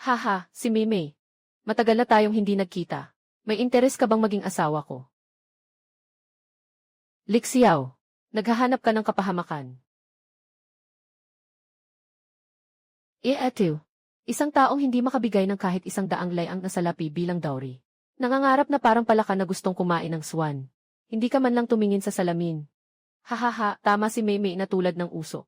Haha, si Mimei. Matagal na tayong hindi nagkita. May interes ka bang maging asawa ko? Lixiao, naghahanap ka ng kapahamakan. Eto, isang taong hindi makabigay ng kahit isang daang layang nasalapi bilang dowry. Nangangarap na parang palaka na gustong kumain ng swan. Hindi ka man lang tumingin sa salamin. Hahaha, tama si Mimei na tulad ng uso.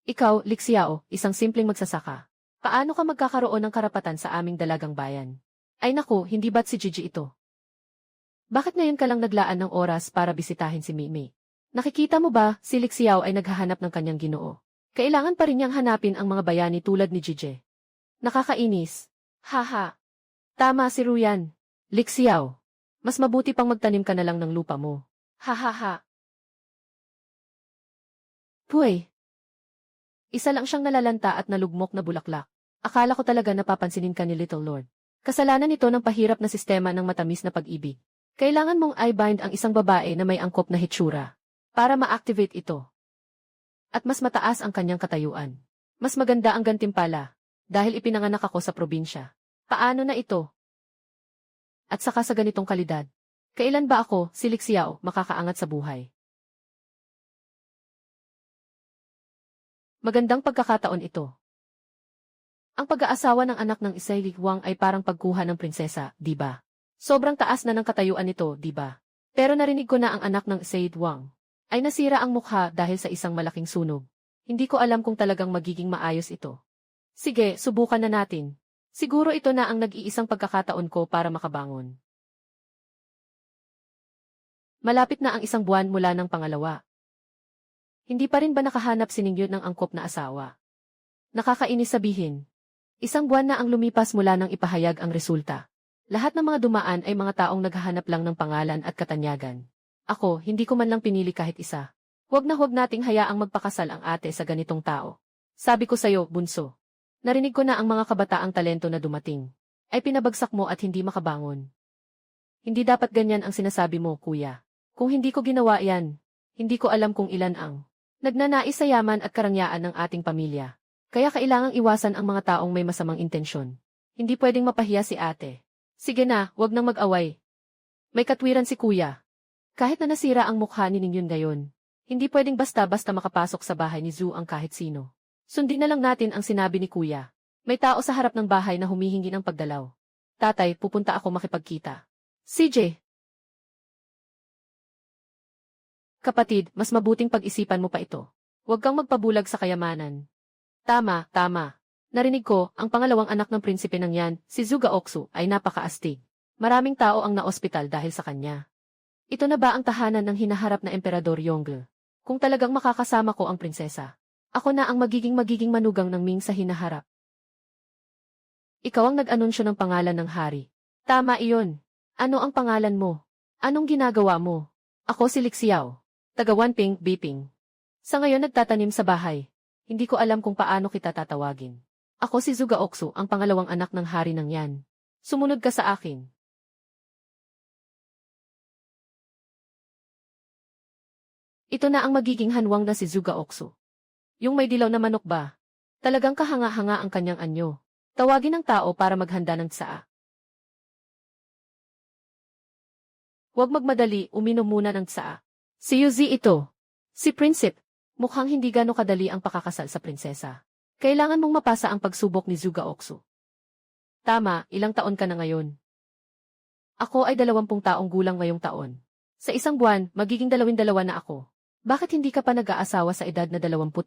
Ikaw, Lixiao, isang simpleng magsasaka. Paano ka magkakaroon ng karapatan sa aming dalagang bayan? Ay naku, hindi ba't si Gigi ito? Bakit ngayon ka lang naglaan ng oras para bisitahin si Mimei? Nakikita mo ba, si Lixiao ay naghahanap ng kanyang Ginoo. Kailangan pa rin niyang hanapin ang mga bayani tulad ni Gigi. Nakakainis. Haha. Tama si Ruyan. Lixiao. Mas mabuti pang magtanim ka na lang ng lupa mo. Hahaha. Puy. Isa lang siyang nalalanta at nalugmok na bulaklak. Akala ko talaga napapansinin ka ni Little Lord. Kasalanan ito ng pahirap na sistema ng matamis na pag-ibig. Kailangan mong i-bind ang isang babae na may angkop na hitsura para ma-activate ito. At mas mataas ang kanyang katayuan. Mas maganda ang gantimpala dahil ipinanganak ako sa probinsya. Paano na ito? At saka sa ganitong kalidad. Kailan ba ako, si Lixiao, makakaangat sa buhay? Magandang pagkakataon ito. Ang pag-aasawa ng anak ng Isay Wang ay parang pagkuha ng prinsesa, di ba? Sobrang taas na ng katayuan nito, di ba? Pero narinig ko na ang anak ng Isay Wang ay nasira ang mukha dahil sa isang malaking sunog. Hindi ko alam kung talagang magiging maayos ito. Sige, subukan na natin. Siguro ito na ang nag-iisang pagkakataon ko para makabangon. Malapit na ang isang buwan mula ng pangalawa. Hindi pa rin ba nakahanap si Ningyot ng angkop na asawa? Nakakainis sabihin. Isang buwan na ang lumipas mula nang ipahayag ang resulta. Lahat ng mga dumaan ay mga taong naghahanap lang ng pangalan at katanyagan. Ako, hindi ko man lang pinili kahit isa. Huwag nating hayaang magpakasal ang ate sa ganitong tao. Sabi ko sa'yo, bunso. Narinig ko na ang mga kabataang talento na dumating. Ay pinabagsak mo at hindi makabangon. Hindi dapat ganyan ang sinasabi mo, kuya. Kung hindi ko ginawa yan, hindi ko alam kung ilan ang nagnanais sa yaman at karangyaan ng ating pamilya. Kaya kailangang iwasan ang mga taong may masamang intensyon. Hindi pwedeng mapahiya si ate. Sige na, wag nang mag-away. May katwiran si kuya. Kahit na nasira ang mukha ni Ningyun ngayon, hindi pwedeng basta-basta makapasok sa bahay ni Zhu ang kahit sino. Sundin na lang natin ang sinabi ni kuya. May tao sa harap ng bahay na humihingi ng pagdalaw. Tatay, pupunta ako makipagkita. CJ! Kapatid, mas mabuting pag-isipan mo pa ito. Huwag kang magpabulag sa kayamanan. Tama. Narinig ko, ang pangalawang anak ng prinsipe ng yan, si Zhuge Oxu, ay napakaastig. Maraming tao ang naospital dahil sa kanya. Ito na ba ang tahanan ng hinaharap na Emperador Yongle? Kung talagang makakasama ko ang prinsesa, ako na ang magiging manugang ng Ming sa hinaharap. Ikaw ang nag-anunsyo ng pangalan ng hari. Tama iyon. Ano ang pangalan mo? Anong ginagawa mo? Ako si Lixiao. Taga Wanping, Biping. Sa ngayon nagtatanim sa bahay. Hindi ko alam kung paano kita tatawagin. Ako si Zhuge Oxu, ang pangalawang anak ng hari ng yan. Sumunod ka sa akin. Ito na ang magiging hanwang na si Zhuge Oxu. Yung may dilaw na manok ba? Talagang kahanga-hanga ang kanyang anyo. Tawagin ng tao para maghanda ng tsaa. Huwag magmadali, uminom muna ng tsaa. Si Yuzi ito. Si Prinsip. Mukhang hindi gano kadali ang pakakasal sa prinsesa. Kailangan mong mapasa ang pagsubok ni Zhuge Oxu. Tama, ilang taon ka na ngayon? Ako ay 20 taong gulang ngayong taon. Sa isang buwan, magiging 22 na ako. Bakit hindi ka pa nag-aasawa sa edad na 22?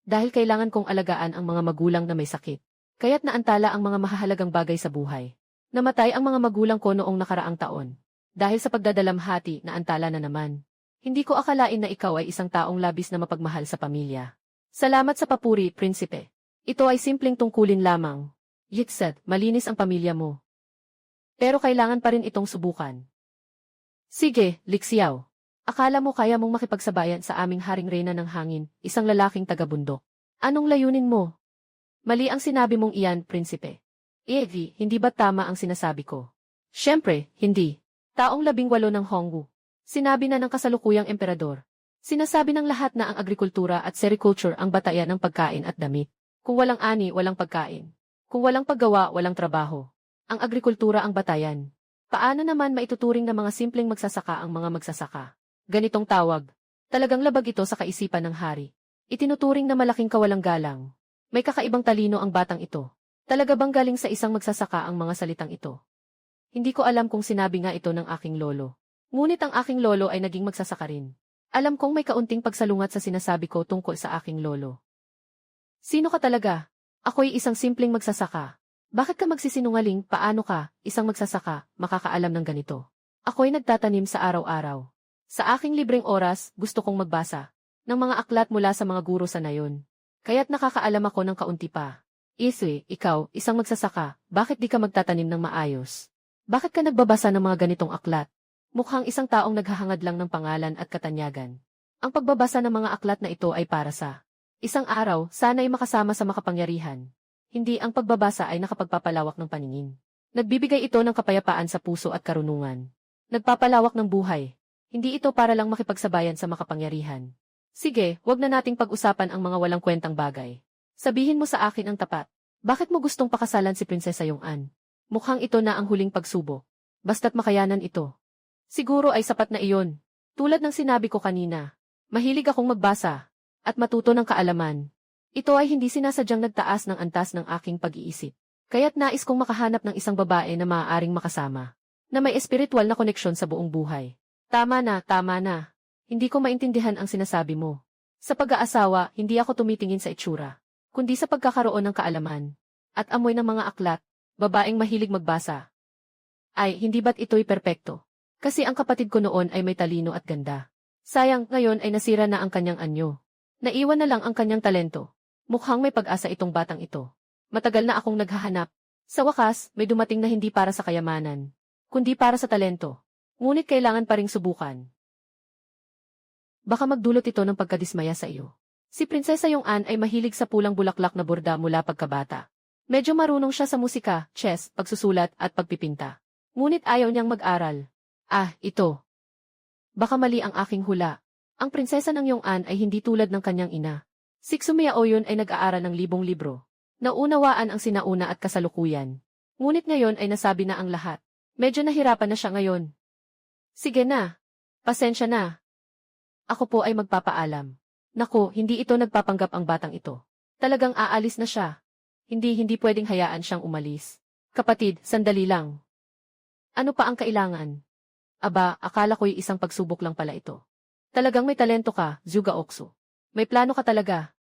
Dahil kailangan kong alagaan ang mga magulang na may sakit. Kaya't naantala ang mga mahahalagang bagay sa buhay. Namatay ang mga magulang ko noong nakaraang taon. Dahil sa pagdadalamhati, naantala na naman. Hindi ko akalain na ikaw ay isang taong labis na mapagmahal sa pamilya. Salamat sa papuri, prinsipe. Ito ay simpleng tungkulin lamang. Yixed, malinis ang pamilya mo. Pero kailangan pa rin itong subukan. Sige, Lixiao. Akala mo kaya mong makipagsabayan sa aming haring reyna ng hangin, isang lalaking taga-bundok. Anong layunin mo? Mali ang sinabi mong iyan, prinsipe. Evi, hindi ba tama ang sinasabi ko? Siyempre, hindi. Taong 18 ng Hongwu. Sinabi na ng kasalukuyang emperador. Sinasabi ng lahat na ang agrikultura at sericulture ang batayan ng pagkain at damit. Kung walang ani, walang pagkain. Kung walang paggawa, walang trabaho. Ang agrikultura ang batayan. Paano naman maituturing na mga simpleng magsasaka ang mga magsasaka? Ganitong tawag. Talagang labag ito sa kaisipan ng hari. Itinuturing na malaking kawalang galang. May kakaibang talino ang batang ito. Talaga bang galing sa isang magsasaka ang mga salitang ito? Hindi ko alam kung sinabi nga ito ng aking lolo. Ngunit ang aking lolo ay naging magsasaka rin. Alam kong may kaunting pagsalungat sa sinasabi ko tungkol sa aking lolo. Sino ka talaga? Ako'y isang simpleng magsasaka. Bakit ka magsisinungaling? Paano ka, isang magsasaka, makakaalam ng ganito? Ako'y nagtatanim sa araw-araw. Sa aking libreng oras, gusto kong magbasa ng mga aklat mula sa mga guro sa nayon. Kaya't nakakaalam ako ng kaunti pa. Iswe, ikaw, isang magsasaka, bakit di ka magtatanim ng maayos? Bakit ka nagbabasa ng mga ganitong aklat? Mukhang isang taong naghahangad lang ng pangalan at katanyagan. Ang pagbabasa ng mga aklat na ito ay para sa isang araw, sana'y makasama sa makapangyarihan. Hindi ang pagbabasa ay nakapagpapalawak ng paningin. Nagbibigay ito ng kapayapaan sa puso at karunungan. Nagpapalawak ng buhay. Hindi ito para lang makipagsabayan sa makapangyarihan. Sige, wag na nating pag-usapan ang mga walang kwentang bagay. Sabihin mo sa akin ang tapat. Bakit mo gustong pakasalan si Prinsesa Yong-an? Mukhang ito na ang huling pagsubok. Basta't makayanan ito. Siguro ay sapat na iyon. Tulad ng sinabi ko kanina, mahilig akong magbasa at matuto ng kaalaman. Ito ay hindi sinasadyang nagtaas ng antas ng aking pag-iisip. Kaya't nais kong makahanap ng isang babae na maaaring makasama, na may espiritual na koneksyon sa buong buhay. Tama na, tama na. Hindi ko maintindihan ang sinasabi mo. Sa pag-aasawa, hindi ako tumitingin sa itsura, kundi sa pagkakaroon ng kaalaman at amoy ng mga aklat, babaeng mahilig magbasa. Ay, hindi ba't ito'y perpekto? Kasi ang kapatid ko noon ay may talino at ganda. Sayang, ngayon ay nasira na ang kanyang anyo. Naiwan na lang ang kanyang talento. Mukhang may pag-asa itong batang ito. Matagal na akong naghahanap. Sa wakas, may dumating na hindi para sa kayamanan, kundi para sa talento. Ngunit kailangan pa ring subukan. Baka magdulot ito ng pagkadismaya sa iyo. Si Prinsesa Yong-an ay mahilig sa pulang bulaklak na borda mula pagkabata. Medyo marunong siya sa musika, chess, pagsusulat at pagpipinta. Ngunit ayaw niyang mag-aral. Ah, ito. Baka mali ang aking hula. Ang prinsesa ng Yong-an ay hindi tulad ng kanyang ina. Si Xumiaoyun ay nag-aaral ng libong libro. Naunawaan ang sinauna at kasalukuyan. Ngunit ngayon ay nasabi na ang lahat. Medyo nahirapan na siya ngayon. Sige na. Pasensya na. Ako po ay magpapaalam. Naku, hindi ito nagpapanggap ang batang ito. Talagang aalis na siya. Hindi pwedeng hayaan siyang umalis. Kapatid, sandali lang. Ano pa ang kailangan? Aba, akala ko'y isang pagsubok lang pala ito. Talagang may talento ka, Zhuge Oksu. May plano ka talaga.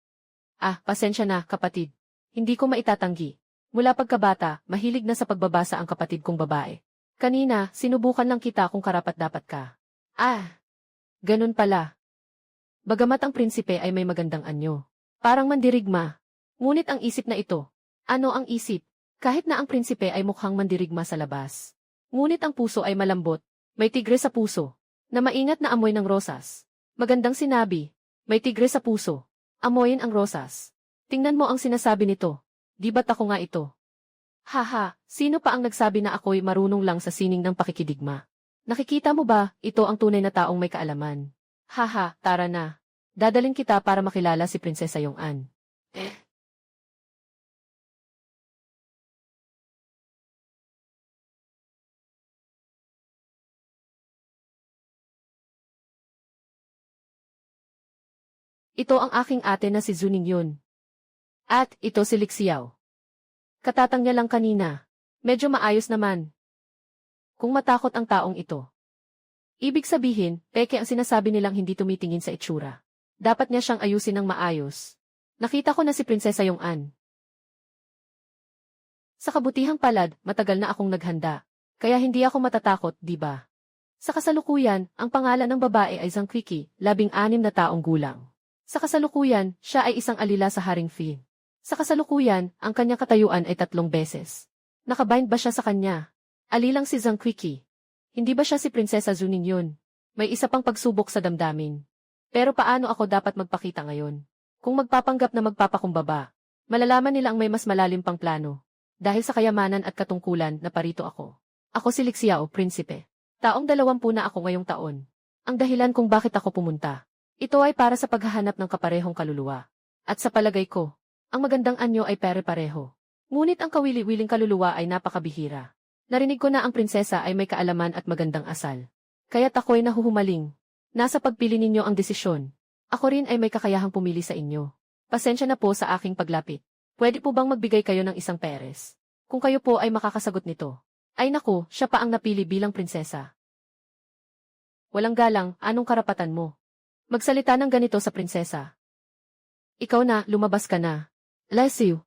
Ah, pasensya na, kapatid. Hindi ko maitatanggi. Mula pagkabata, mahilig na sa pagbabasa ang kapatid kong babae. Kanina, sinubukan lang kita kung karapat-dapat ka. Ah, ganun pala. Bagamat ang prinsipe ay may magandang anyo. Parang mandirigma. Ngunit ang isip na ito. Ano ang isip? Kahit na ang prinsipe ay mukhang mandirigma sa labas. Ngunit ang puso ay malambot. May tigre sa puso, na maingat na amoy ng rosas. Magandang sinabi, may tigre sa puso. Amoyin ang rosas. Tingnan mo ang sinasabi nito. Di ba't ako nga ito? Haha, sino pa ang nagsabi na ako'y marunong lang sa sining ng pakikidigma? Nakikita mo ba, ito ang tunay na taong may kaalaman. Haha, tara na. Dadalhin kita para makilala si Prinsesa Yong-an. Ito ang aking ate na si Zuning Yun. At ito si Lixiao. Katatang niya lang kanina. Medyo maayos naman. Kung matakot ang taong ito. Ibig sabihin, peke ang sinasabi nilang hindi tumitingin sa itsura. Dapat niya siyang ayusin ng maayos. Nakita ko na si Prinsesa Yong-an. Sa kabutihang palad, matagal na akong naghanda. Kaya hindi ako matatakot, di ba? Sa kasalukuyan, ang pangalan ng babae ay Zhang Qiqi, 16 na taong gulang. Sa kasalukuyan, siya ay isang alila sa Haring Fi. Sa kasalukuyan, ang kanyang katayuan ay 3 beses. Nakabind ba siya sa kanya? Alilang si Zhang Qiqi. Hindi ba siya si Prinsesa Zuning Yun? May isa pang pagsubok sa damdamin. Pero paano ako dapat magpakita ngayon? Kung magpapanggap na magpapakumbaba, malalaman nila ang may mas malalim pang plano. Dahil sa kayamanan at katungkulan na parito ako. Ako si Lixiao, prinsipe. Taong 20 na ako ngayong taon. Ang dahilan kung bakit ako pumunta. Ito ay para sa paghahanap ng kaparehong kaluluwa. At sa palagay ko, ang magandang anyo ay pare-pareho. Ngunit ang kawili-wiling kaluluwa ay napakabihira. Narinig ko na ang prinsesa ay may kaalaman at magandang asal. Kaya't ako'y nahuhumaling. Nasa pagpili ninyo ang desisyon. Ako rin ay may kakayahang pumili sa inyo. Pasensya na po sa aking paglapit. Pwede po bang magbigay kayo ng isang peres? Kung kayo po ay makakasagot nito. Ay naku, siya pa ang napili bilang prinsesa. Walang galang, anong karapatan mo? Magsalita ng ganito sa prinsesa. Ikaw na, lumabas ka na. Lesiu.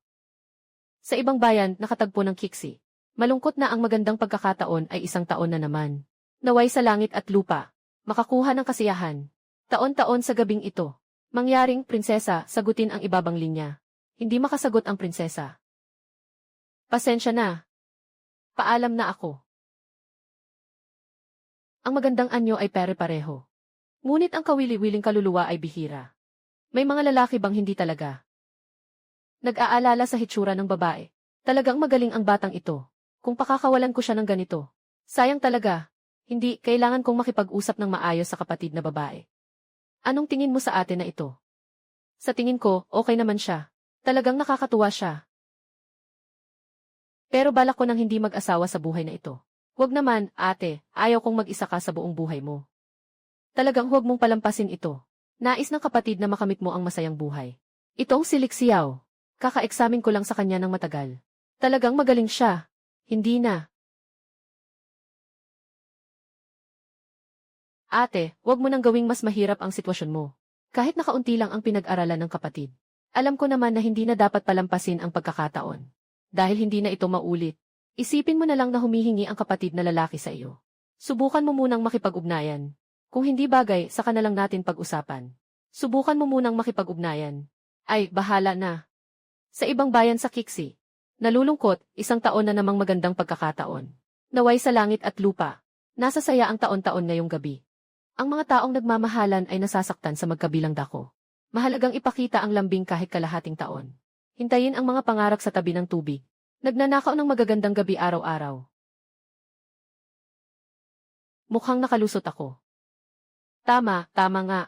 Sa ibang bayan, nakatagpo ng kiksi. Malungkot na ang magandang pagkakataon ay isang taon na naman. Naway sa langit at lupa. Makakuha ng kasiyahan. Taon-taon sa gabing ito. Mangyaring, prinsesa, sagutin ang ibabang linya. Hindi makasagot ang prinsesa. Pasensya na. Paalam na ako. Ang magandang anyo ay pare-pareho. Ngunit ang kawili-wiling kaluluwa ay bihira. May mga lalaki bang hindi talaga? Nag-aalala sa hitsura ng babae. Talagang magaling ang batang ito. Kung pakakawalan ko siya ng ganito. Sayang talaga. Hindi, kailangan kong makipag-usap ng maayos sa kapatid na babae. Anong tingin mo sa atin na ito? Sa tingin ko, okay naman siya. Talagang nakakatuwa siya. Pero balak ko nang hindi mag-asawa sa buhay na ito. Huwag naman, ate, ayaw kong mag-isa ka sa buong buhay mo. Talagang huwag mong palampasin ito. Nais ng kapatid na makamit mo ang masayang buhay. Itong si Lixiao. Kaka-examine ko lang sa kanya ng matagal. Talagang magaling siya. Hindi na. Ate, huwag mo nang gawing mas mahirap ang sitwasyon mo. Kahit nakaunti lang ang pinag-aralan ng kapatid. Alam ko naman na hindi na dapat palampasin ang pagkakataon. Dahil hindi na ito maulit. Isipin mo na lang na humihingi ang kapatid na lalaki sa iyo. Subukan mo munang makipag-ugnayan. Kung hindi bagay, saka na lang natin pag-usapan. Subukan mo munang makipag-ugnayan. Ay, bahala na. Sa ibang bayan sa Kiksi. Nalulungkot, isang taon na namang magandang pagkakataon. Naway sa langit at lupa. Nasasaya ang taon-taon ngayong gabi. Ang mga taong nagmamahalan ay nasasaktan sa magkabilang dako. Mahalagang ipakita ang lambing kahit kalahating taon. Hintayin ang mga pangarap sa tabi ng tubig. Nagnanakaw ng magagandang gabi araw-araw. Mukhang nakalusot ako. Tama nga.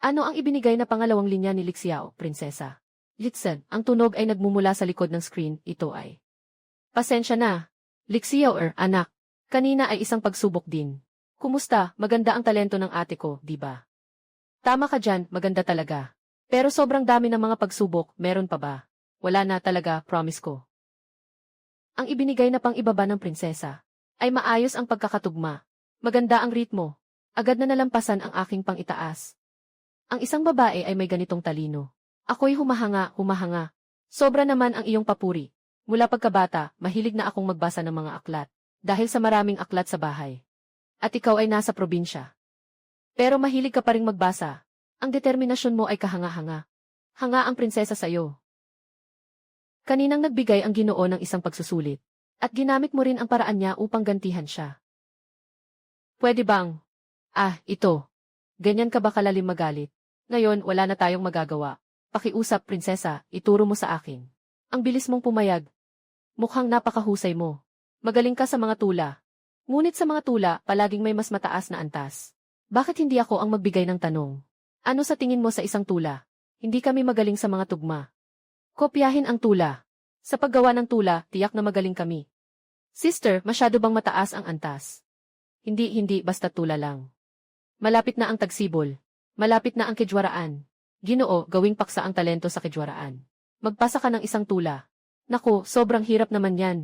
Ano ang ibinigay na pangalawang linya ni Lixiao, prinsesa? Litsen, ang tunog ay nagmumula sa likod ng screen, ito ay. Pasensya na. Lixiao anak. Kanina ay isang pagsubok din. Kumusta, maganda ang talento ng ate ko, di ba? Tama ka dyan, maganda talaga. Pero sobrang dami ng mga pagsubok, meron pa ba? Wala na talaga, promise ko. Ang ibinigay na pang-ibaba ng prinsesa ay maayos ang pagkakatugma. Maganda ang ritmo. Agad na nalampasan ang aking pang-itaas. Ang isang babae ay may ganitong talino. Ako'y humahanga. Sobra naman ang iyong papuri. Mula pagkabata, mahilig na akong magbasa ng mga aklat. Dahil sa maraming aklat sa bahay. At ikaw ay nasa probinsya. Pero mahilig ka pa ring magbasa. Ang determinasyon mo ay kahanga-hanga. Hanga ang prinsesa sa iyo. Kaninang nagbigay ang Ginoo ng isang pagsusulit. At ginamit mo rin ang paraan niya upang gantihan siya. Pwede bang? Ito. Ganyan ka ba kalalim magalit? Ngayon, wala na tayong magagawa. Pakiusap, prinsesa, ituro mo sa akin. Ang bilis mong pumayag. Mukhang napakahusay mo. Magaling ka sa mga tula. Ngunit sa mga tula, palaging may mas mataas na antas. Bakit hindi ako ang magbigay ng tanong? Ano sa tingin mo sa isang tula? Hindi kami magaling sa mga tugma. Kopyahin ang tula. Sa paggawa ng tula, tiyak na magaling kami. Sister, masyado bang mataas ang antas? Hindi, basta tula lang. Malapit na ang tagsibol. Malapit na ang kejwaraan. Ginoo, gawing paksa ang talento sa kejwaraan. Magpasa ka ng isang tula. Naku, sobrang hirap naman yan.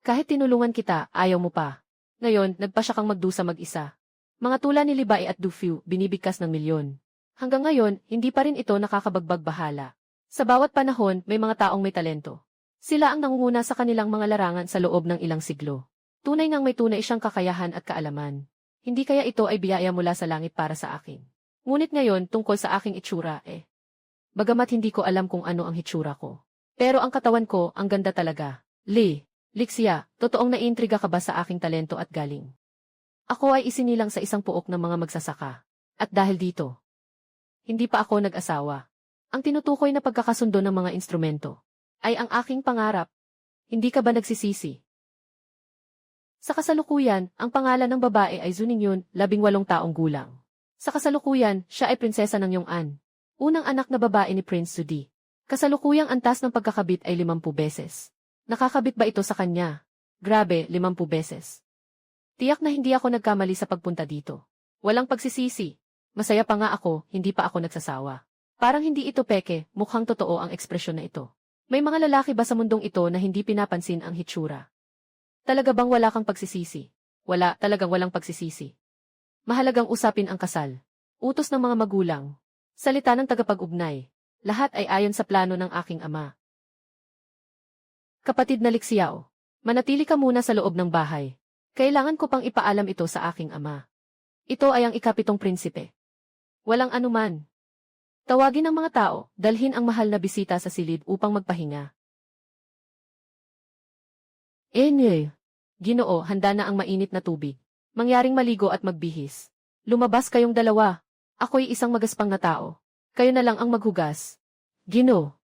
Kahit tinulungan kita, ayaw mo pa. Ngayon, nagpasya kang magdusa mag-isa. Mga tula ni Libay at Dufiu, binibigkas ng milyon. Hanggang ngayon, hindi pa rin ito nakakabagbag bahala. Sa bawat panahon, may mga taong may talento. Sila ang nangunguna sa kanilang mga larangan sa loob ng ilang siglo. Tunay ngang may tunay siyang kakayahan at kaalaman. Hindi kaya ito ay biyaya mula sa langit para sa akin. Ngunit ngayon, tungkol sa aking itsura, Bagamat hindi ko alam kung ano ang hitsura ko. Pero ang katawan ko, ang ganda talaga. Lixia, totoong naiintriga ka ba sa aking talento at galing? Ako ay isinilang sa isang puok ng mga magsasaka. At dahil dito, hindi pa ako nag-asawa. Ang tinutukoy na pagkakasundo ng mga instrumento ay ang aking pangarap. Hindi ka ba nagsisisi? Sa kasalukuyan, ang pangalan ng babae ay Zuningyun, 18 taong gulang. Sa kasalukuyan, siya ay prinsesa ng Yong'an. Unang anak na babae ni Prince Sudi. Kasalukuyang antas ng pagkakabit ay 50 beses. Nakakabit ba ito sa kanya? Grabe, 50 beses. Tiyak na hindi ako nagkamali sa pagpunta dito. Walang pagsisisi. Masaya pa nga ako, hindi pa ako nagsasawa. Parang hindi ito peke, mukhang totoo ang ekspresyon na ito. May mga lalaki ba sa mundong ito na hindi pinapansin ang hitsura? Talaga bang wala kang pagsisisi? Wala, talagang walang pagsisisi. Mahalagang usapin ang kasal. Utos ng mga magulang. Salita ng tagapag-ugnay. Lahat ay ayon sa plano ng aking ama. Kapatid na Lixiao, manatili ka muna sa loob ng bahay. Kailangan ko pang ipaalam ito sa aking ama. Ito ay ang ikapitong prinsipe. Walang anuman. Tawagin ang mga tao, dalhin ang mahal na bisita sa silid upang magpahinga. Ginoo, handa na ang mainit na tubig. Mangyaring maligo at magbihis. Lumabas kayong dalawa. Ako'y isang magaspang na tao. Kayo na lang ang maghugas. Ginoo.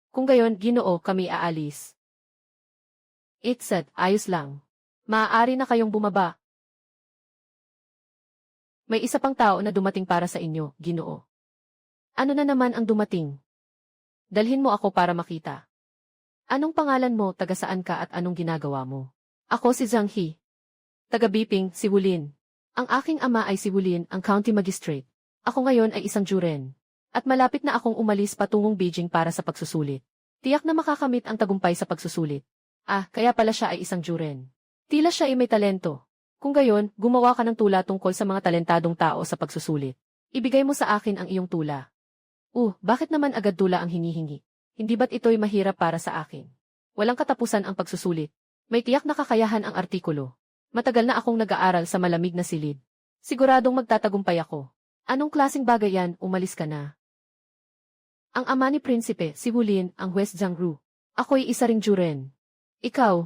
Kung gayon, Ginoo, kami aalis. Itzad, ayos lang. Maaari na kayong bumaba. May isa pang tao na dumating para sa inyo, Ginoo. Ano na naman ang dumating? Dalhin mo ako para makita. Anong pangalan mo, taga saan ka at anong ginagawa mo? Ako si Zhang He. Taga Biping, si Wulin. Ang aking ama ay si Wulin, ang county magistrate. Ako ngayon ay isang juren. At malapit na akong umalis patungong Beijing para sa pagsusulit. Tiyak na makakamit ang tagumpay sa pagsusulit. Kaya pala siya ay isang juren. Tila siya ay may talento. Kung gayon, gumawa ka ng tula tungkol sa mga talentadong tao sa pagsusulit. Ibigay mo sa akin ang iyong tula. Bakit naman agad tula ang hinihingi? Hindi ba't ito'y mahirap para sa akin? Walang katapusan ang pagsusulit. May tiyak na kakayahan ang artikulo. Matagal na akong nag-aaral sa malamig na silid. Siguradong magtatagumpay ako. Anong klaseng bagay yan, umalis ka na. Ang ama ni Prinsipe, si Wulin, ang West Jiangru. Ako'y isa ring juren. Ikaw?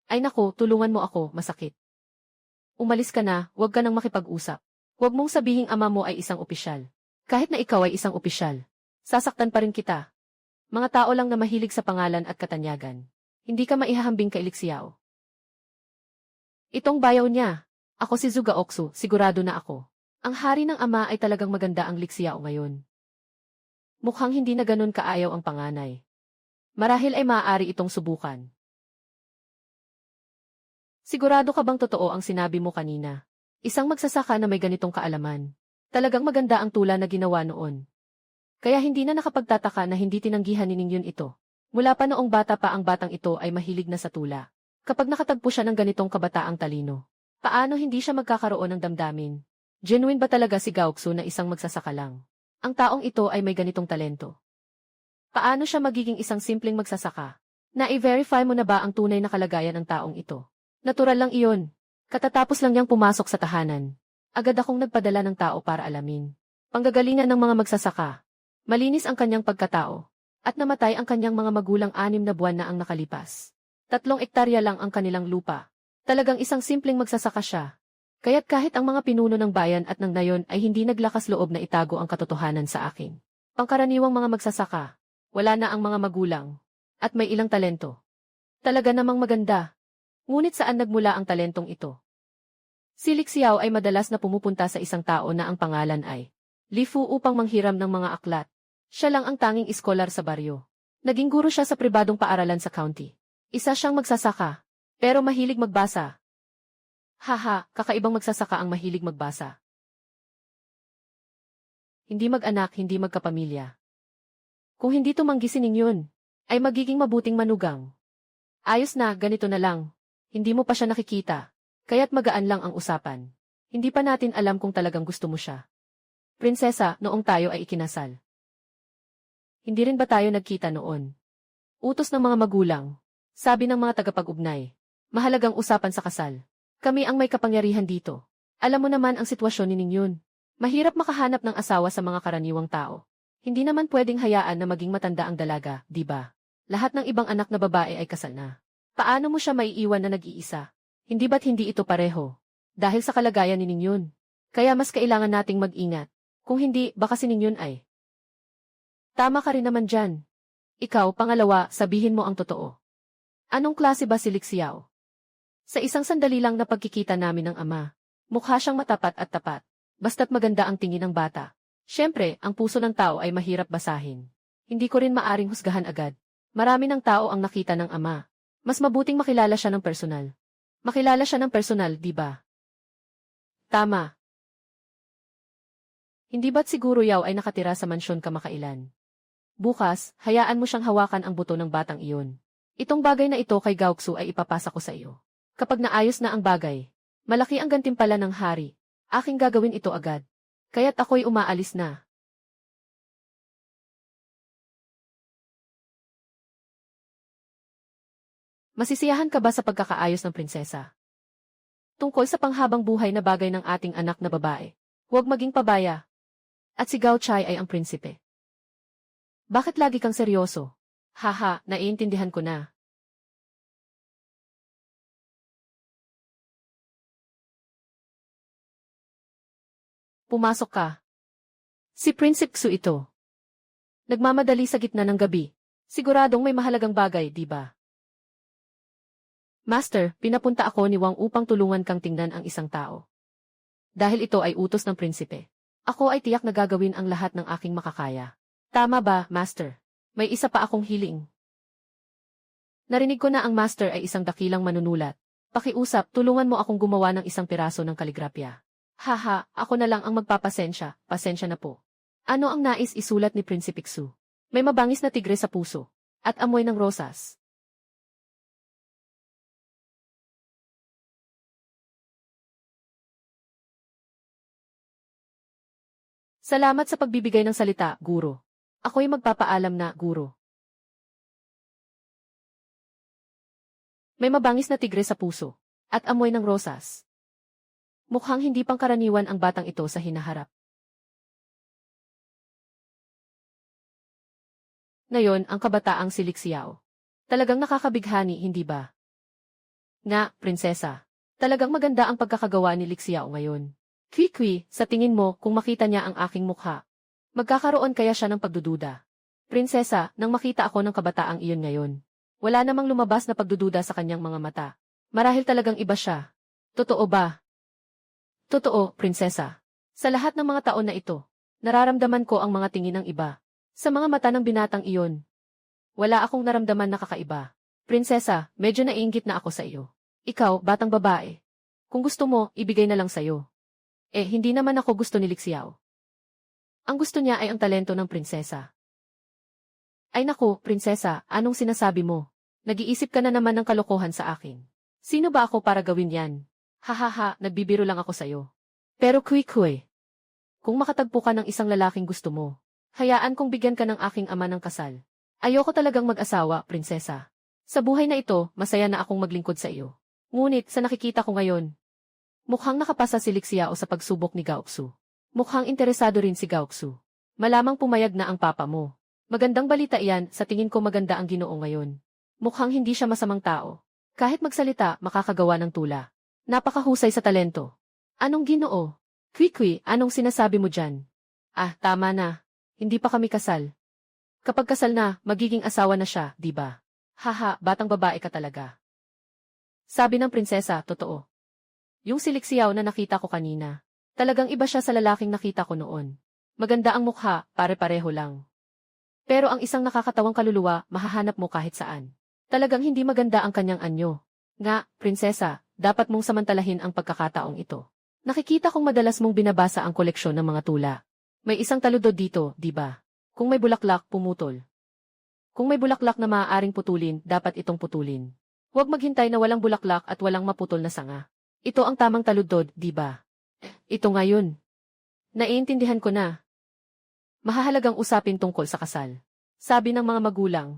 Ay nako, tulungan mo ako, masakit. Umalis ka na, huwag ka nang makipag-usap. Huwag mong sabihing ama mo ay isang opisyal. Kahit na ikaw ay isang opisyal, sasaktan pa rin kita. Mga tao lang na mahilig sa pangalan at katanyagan. Hindi ka maihahambing kay Lixiao. Itong bayaw niya. Ako si Zhuge Oxu, sigurado na ako. Ang hari ng ama ay talagang maganda ang Lixiao ngayon. Mukhang hindi na ganun kaayaw ang panganay. Marahil ay maaari itong subukan. Sigurado ka bang totoo ang sinabi mo kanina? Isang magsasaka na may ganitong kaalaman. Talagang maganda ang tula na ginawa noon. Kaya hindi na nakapagtataka na hindi tinanggihan ni Ningyun ito. Mula pa noong bata pa ang batang ito ay mahilig na sa tula. Kapag nakatagpo siya ng ganitong kabataang talino, paano hindi siya magkakaroon ng damdamin? Genuine ba talaga si Gaoxu na isang magsasaka lang? Ang taong ito ay may ganitong talento. Paano siya magiging isang simpleng magsasaka? Na-i-verify mo na ba ang tunay na kalagayan ng taong ito? Natural lang iyon. Katatapos lang niyang pumasok sa tahanan. Agad akong nagpadala ng tao para alamin. Panggagalingan ng mga magsasaka. Malinis ang kanyang pagkatao. At namatay ang kanyang mga magulang 6 na buwan na ang nakalipas. 3 ektarya lang ang kanilang lupa. Talagang isang simpleng magsasaka siya. Kaya't kahit ang mga pinuno ng bayan at ng nayon ay hindi naglakas loob na itago ang katotohanan sa akin. Pangkaraniwang mga magsasaka. Wala na ang mga magulang. At may ilang talento. Talaga namang maganda. Ngunit saan nagmula ang talentong ito? Si Lixiao ay madalas na pumupunta sa isang tao na ang pangalan ay Lifu upang manghiram ng mga aklat. Siya lang ang tanging iskolar sa baryo. Naging guro siya sa pribadong paaralan sa county. Isa siyang magsasaka, pero mahilig magbasa. Kakaibang magsasaka ang mahilig magbasa. Hindi mag-anak, hindi magkapamilya. Kung hindi tumanggi si Ningyun, ay magiging mabuting manugang. Ayos na, ganito na lang. Hindi mo pa siya nakikita, kaya't magaan lang ang usapan. Hindi pa natin alam kung talagang gusto mo siya. Prinsesa, noong tayo ay ikinasal. Hindi rin ba tayo nagkita noon? Utos ng mga magulang. Sabi ng mga tagapag-ugnay. Mahalagang usapan sa kasal. Kami ang may kapangyarihan dito. Alam mo naman ang sitwasyon ni Ningyun. Mahirap makahanap ng asawa sa mga karaniwang tao. Hindi naman pwedeng hayaan na maging matanda ang dalaga, di ba? Lahat ng ibang anak na babae ay kasal na. Paano mo siya maiiwan na nag-iisa? Hindi ba't hindi ito pareho? Dahil sa kalagayan ni Ningyun. Kaya mas kailangan nating mag-ingat. Kung hindi, baka si Ningyun ay tama ka rin naman dyan. Ikaw, pangalawa, sabihin mo ang totoo. Anong klase ba si Lixiao? Sa isang sandali lang na pagkikita namin ng ama, mukha siyang matapat at tapat. Basta't maganda ang tingin ng bata. Siyempre, ang puso ng tao ay mahirap basahin. Hindi ko rin maaring husgahan agad. Marami ng tao ang nakita ng ama. Mas mabuting makilala siya ng personal. Makilala siya ng personal, di ba? Tama. Hindi ba't siguro yaw ay nakatira sa mansyon kamakailan? Bukas, hayaan mo siyang hawakan ang buto ng batang iyon. Itong bagay na ito kay Gaoksu ay ipapasa ko sa iyo. Kapag naayos na ang bagay, malaki ang gantimpala ng hari. Aking gagawin ito agad. Kaya't ako'y umaalis na. Masisiyahan ka ba sa pagkakaayos ng prinsesa? Tungkol sa panghabang buhay na bagay ng ating anak na babae. Huwag maging pabaya. At si Gao Chai ay ang prinsipe. Bakit lagi kang seryoso? Haha, naiintindihan ko na. Pumasok ka. Si Prinsip Xu ito. Nagmamadali sa gitna ng gabi. Siguradong may mahalagang bagay, di ba? Master, pinapunta ako ni Wang upang tulungan kang tingnan ang isang tao. Dahil ito ay utos ng prinsipe. Ako ay tiyak na gagawin ang lahat ng aking makakaya. Tama ba, Master? May isa pa akong hiling. Narinig ko na ang Master ay isang dakilang manunulat. Pakiusap, tulungan mo akong gumawa ng isang piraso ng kaligrapya. Haha, ako na lang ang magpapasensya, pasensya na po. Ano ang nais isulat ni Prinsipe Xu? May mabangis na tigre sa puso. At amoy ng rosas. Salamat sa pagbibigay ng salita, guro. Ako'y magpapaalam na, guro. May mabangis na tigre sa puso. At amoy ng rosas. Mukhang hindi pangkaraniwan ang batang ito sa hinaharap. Ngayon, ang kabataang si Lixiao. Talagang nakakabighani, hindi ba? Nga, prinsesa. Talagang maganda ang pagkakagawa ni Lixiao ngayon. Kwi-kwi, sa tingin mo, kung makita niya ang aking mukha, magkakaroon kaya siya ng pagdududa? Prinsesa, nang makita ako ng kabataang iyon ngayon, wala namang lumabas na pagdududa sa kanyang mga mata. Marahil talagang iba siya. Totoo ba? Totoo, prinsesa. Sa lahat ng mga taon na ito, nararamdaman ko ang mga tingin ng iba. Sa mga mata ng binatang iyon, wala akong naramdaman na kakaiba. Prinsesa, medyo naiinggit na ako sa iyo. Ikaw, batang babae. Kung gusto mo, ibigay na lang sa'yo. Hindi naman ako gusto ni Lixiao. Ang gusto niya ay ang talento ng prinsesa. Ay naku, prinsesa, anong sinasabi mo? Nag-iisip ka na naman ng kalokohan sa akin. Sino ba ako para gawin yan? Hahaha, nagbibiro lang ako sa'yo. Pero kwi-kwi, kung makatagpo ka ng isang lalaking gusto mo, hayaan kong bigyan ka ng aking ama ng kasal. Ayoko talagang mag-asawa, prinsesa. Sa buhay na ito, masaya na akong maglingkod sa iyo. Ngunit, sa nakikita ko ngayon, mukhang nakapasa si Lixiao sa pagsubok ni Gaoksu. Mukhang interesado rin si Gaoksu. Malamang pumayag na ang papa mo. Magandang balita iyan, sa tingin ko maganda ang Ginoo ngayon. Mukhang hindi siya masamang tao. Kahit magsalita, makakagawa ng tula. Napakahusay sa talento. Anong Ginoo? Kwi-kwi, anong sinasabi mo dyan? Tama na. Hindi pa kami kasal. Kapag kasal na, magiging asawa na siya, di ba? Haha, batang babae ka talaga. Sabi ng prinsesa, totoo. Yung si Lixiao na nakita ko kanina. Talagang iba siya sa lalaking nakita ko noon. Maganda ang mukha, pare-pareho lang. Pero ang isang nakakatawang kaluluwa, mahahanap mo kahit saan. Talagang hindi maganda ang kanyang anyo. Nga, prinsesa, dapat mong samantalahin ang pagkakataong ito. Nakikita kong madalas mong binabasa ang koleksyon ng mga tula. May isang taludod dito, di ba? Kung may bulaklak, pumutol. Kung may bulaklak na maaaring putulin, dapat itong putulin. Huwag maghintay na walang bulaklak at walang maputol na sanga. Ito ang tamang taludod, di ba? Ito ngayon. Naiintindihan ko na. Mahahalagang usapin tungkol sa kasal. Sabi ng mga magulang,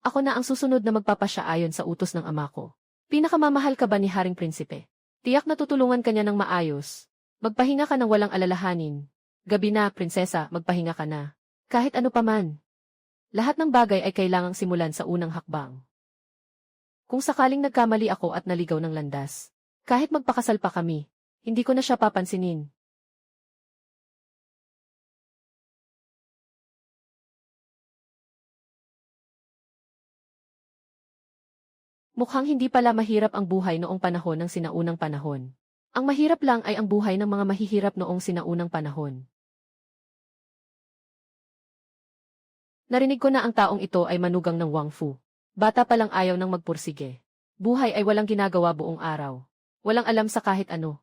ako na ang susunod na magpapasya ayon sa utos ng ama ko. Pinakamamahal ka ba ni Haring Prinsipe? Tiyak na tutulungan ka niya ng maayos. Magpahinga ka ng walang alalahanin. Gabi na, prinsesa, magpahinga ka na. Kahit ano paman. Lahat ng bagay ay kailangang simulan sa unang hakbang. Kung sakaling nagkamali ako at naligaw ng landas, kahit magpakasal pa kami, hindi ko na siya papansinin. Mukhang hindi pala mahirap ang buhay noong panahon ng sinaunang panahon. Ang mahirap lang ay ang buhay ng mga mahihirap noong sinaunang panahon. Narinig ko na ang taong ito ay manugang ng Wang Fu. Bata pa lang ayaw nang magpursige. Buhay ay walang ginagawa buong araw. Walang alam sa kahit ano.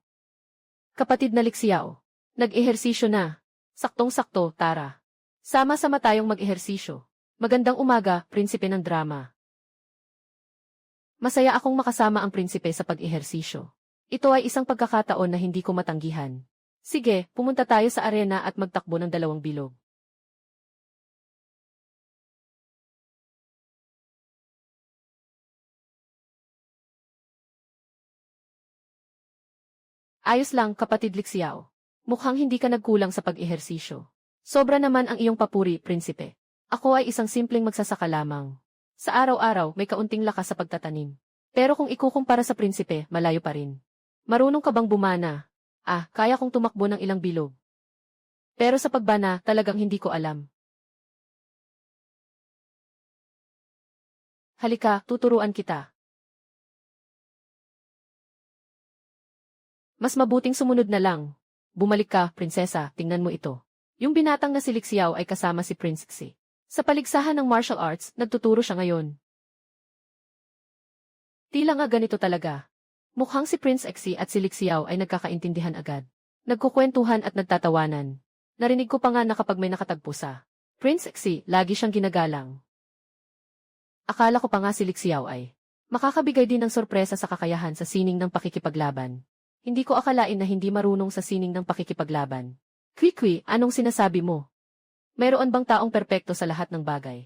Kapatid na Lixiao, nag-ehersisyo na. Saktong-sakto, tara. Sama-sama tayong mag-ehersisyo. Magandang umaga, prinsipe ng drama. Masaya akong makasama ang prinsipe sa pag-ehersisyo. Ito ay isang pagkakataon na hindi ko matanggihan. Sige, pumunta tayo sa arena at magtakbo ng 2 bilog. Ayos lang, kapatid Lixiao. Mukhang hindi ka nagkulang sa pag-ehersisyo. Sobra naman ang iyong papuri, prinsipe. Ako ay isang simpleng magsasaka lamang. Sa araw-araw, may kaunting lakas sa pagtatanim. Pero kung ikukumpara sa prinsipe, malayo pa rin. Marunong ka bang bumana? Kaya kong tumakbo ng ilang bilog. Pero sa pagbana, talagang hindi ko alam. Halika, tuturuan kita. Mas mabuting sumunod na lang. Bumalik ka, prinsesa, tingnan mo ito. Yung binatang na si Lixiao ay kasama si Prince Xi. Sa paligsahan ng martial arts, nagtuturo siya ngayon. Tila nga ganito talaga. Mukhang si Prince Xi at si Lixiao ay nagkakaintindihan agad. Nagkukwentuhan at nagtatawanan. Narinig ko pa nga na kapag may nakatagpo sa Prince Xi, lagi siyang ginagalang. Akala ko pa nga si Lixiao ay makakabigay din ng sorpresa sa kakayahan sa sining ng pakikipaglaban. Hindi ko akalain na hindi marunong sa sining ng pakikipaglaban. Kwikwi, anong sinasabi mo? Mayroon bang taong perpekto sa lahat ng bagay?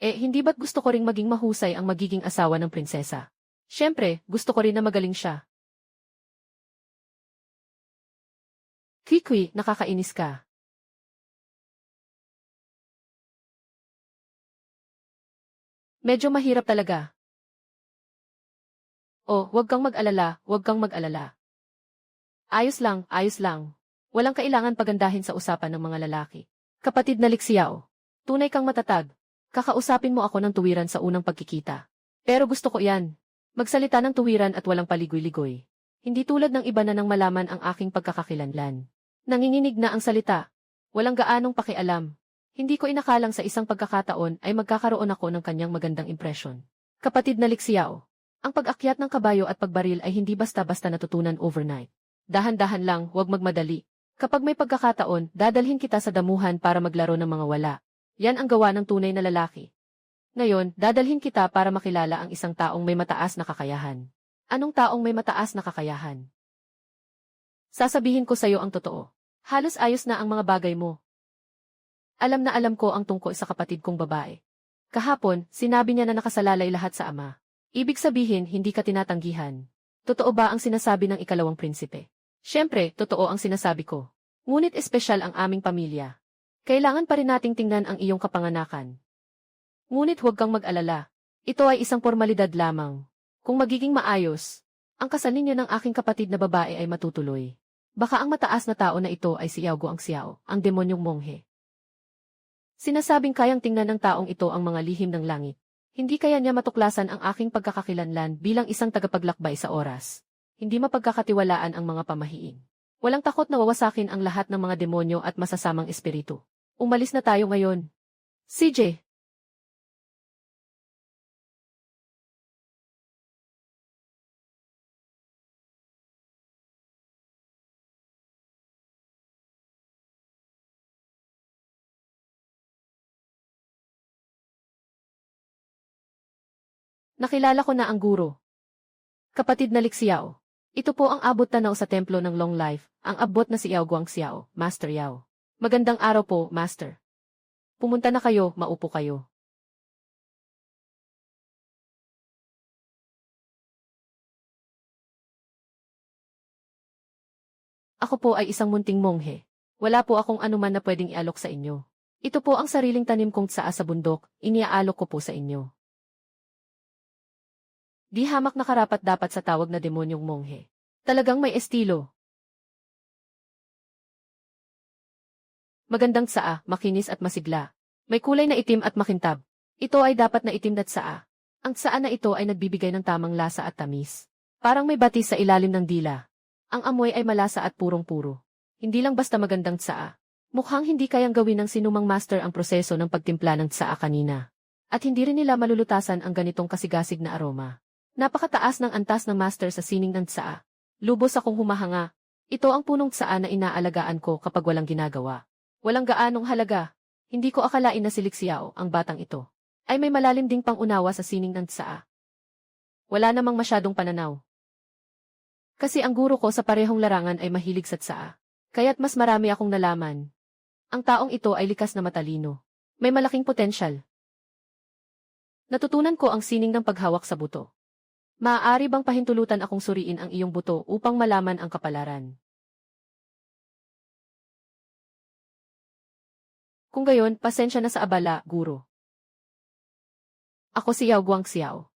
Hindi ba't gusto ko ring maging mahusay ang magiging asawa ng prinsesa? Siyempre, gusto ko rin na magaling siya. Kwikwi, nakakainis ka. Medyo mahirap talaga. Huwag kang mag-alala, huwag kang mag-alala. Ayos lang, ayos lang. Walang kailangan pagandahin sa usapan ng mga lalaki. Kapatid na Lixiao, tunay kang matatag. Kakausapin mo ako ng tuwiran sa unang pagkikita. Pero gusto ko yan. Magsalita ng tuwiran at walang paligoy-ligoy. Hindi tulad ng iba na nang malaman ang aking pagkakakilanlan. Nanginginig na ang salita. Walang gaanong pakialam. Hindi ko inakalang sa isang pagkakataon ay magkakaroon ako ng kanyang magandang impresyon. Kapatid na Lixiao, ang pag-akyat ng kabayo at pagbaril ay hindi basta-basta natutunan overnight. Dahan-dahan lang, huwag magmadali. Kapag may pagkakataon, dadalhin kita sa damuhan para maglaro ng mga wala. Yan ang gawa ng tunay na lalaki. Ngayon, dadalhin kita para makilala ang isang taong may mataas na kakayahan. Anong taong may mataas na kakayahan? Sasabihin ko sa'yo ang totoo. Halos ayos na ang mga bagay mo. Alam na alam ko ang tungkol sa kapatid kong babae. Kahapon, sinabi niya na nakasalalay lahat sa ama. Ibig sabihin, hindi ka tinatanggihan. Totoo ba ang sinasabi ng ikalawang prinsipe? Siyempre, totoo ang sinasabi ko. Ngunit espesyal ang aming pamilya. Kailangan pa rin nating tingnan ang iyong kapanganakan. Ngunit huwag kang mag-alala. Ito ay isang formalidad lamang. Kung magiging maayos, ang kasal ninyo ng aking kapatid na babae ay matutuloy. Baka ang mataas na tao na ito ay si Yao Guangxiao, ang demonyong monghe. Sinasabing kayang tingnan ng taong ito ang mga lihim ng langit. Hindi kaya niya matuklasan ang aking pagkakakilanlan bilang isang tagapaglakbay sa oras. Hindi mapagkakatiwalaan ang mga pamahiin. Walang takot na wawasakin ang lahat ng mga demonyo at masasamang espiritu. Umalis na tayo ngayon. CJ. Nakilala ko na ang guro. Kapatid na Lixiao. Ito po ang abot tanaw sa templo ng Long Life, ang abot na si Yao Guangxiao, Master Yao. Magandang araw po, Master. Pumunta na kayo, maupo kayo. Ako po ay isang munting monghe. Wala po akong anuman na pwedeng ialok sa inyo. Ito po ang sariling tanim kong tsaa sa bundok, iniaalok ko po sa inyo. Di hamak na karapat dapat sa tawag na demonyong monghe. Talagang may estilo. Magandang tsaa, makinis at masigla. May kulay na itim at makintab. Ito ay dapat na itim na tsaa. Ang tsaa na ito ay nagbibigay ng tamang lasa at tamis. Parang may batis sa ilalim ng dila. Ang amoy ay malasa at purong-puro. Hindi lang basta magandang tsaa. Mukhang hindi kayang gawin ng sinumang master ang proseso ng pagtimpla ng tsaa kanina. At hindi rin nila malulutasan ang ganitong kasigasig na aroma. Napakataas ng antas ng master sa sining ng tsaa. Lubos akong humahanga. Ito ang punong tsaa na inaalagaan ko kapag walang ginagawa. Walang gaanong halaga. Hindi ko akalain na si Lixiao, ang batang ito, ay may malalim ding pangunawa sa sining ng tsaa. Wala namang masyadong pananaw. Kasi ang guro ko sa parehong larangan ay mahilig sa tsaa. Kaya't mas marami akong nalaman. Ang taong ito ay likas na matalino. May malaking potensyal. Natutunan ko ang sining ng paghawak sa buto. Maaari bang pahintulutan akong suriin ang iyong buto upang malaman ang kapalaran? Kung gayon, pasensya na sa abala, guro. Ako si Yao Guangxiao.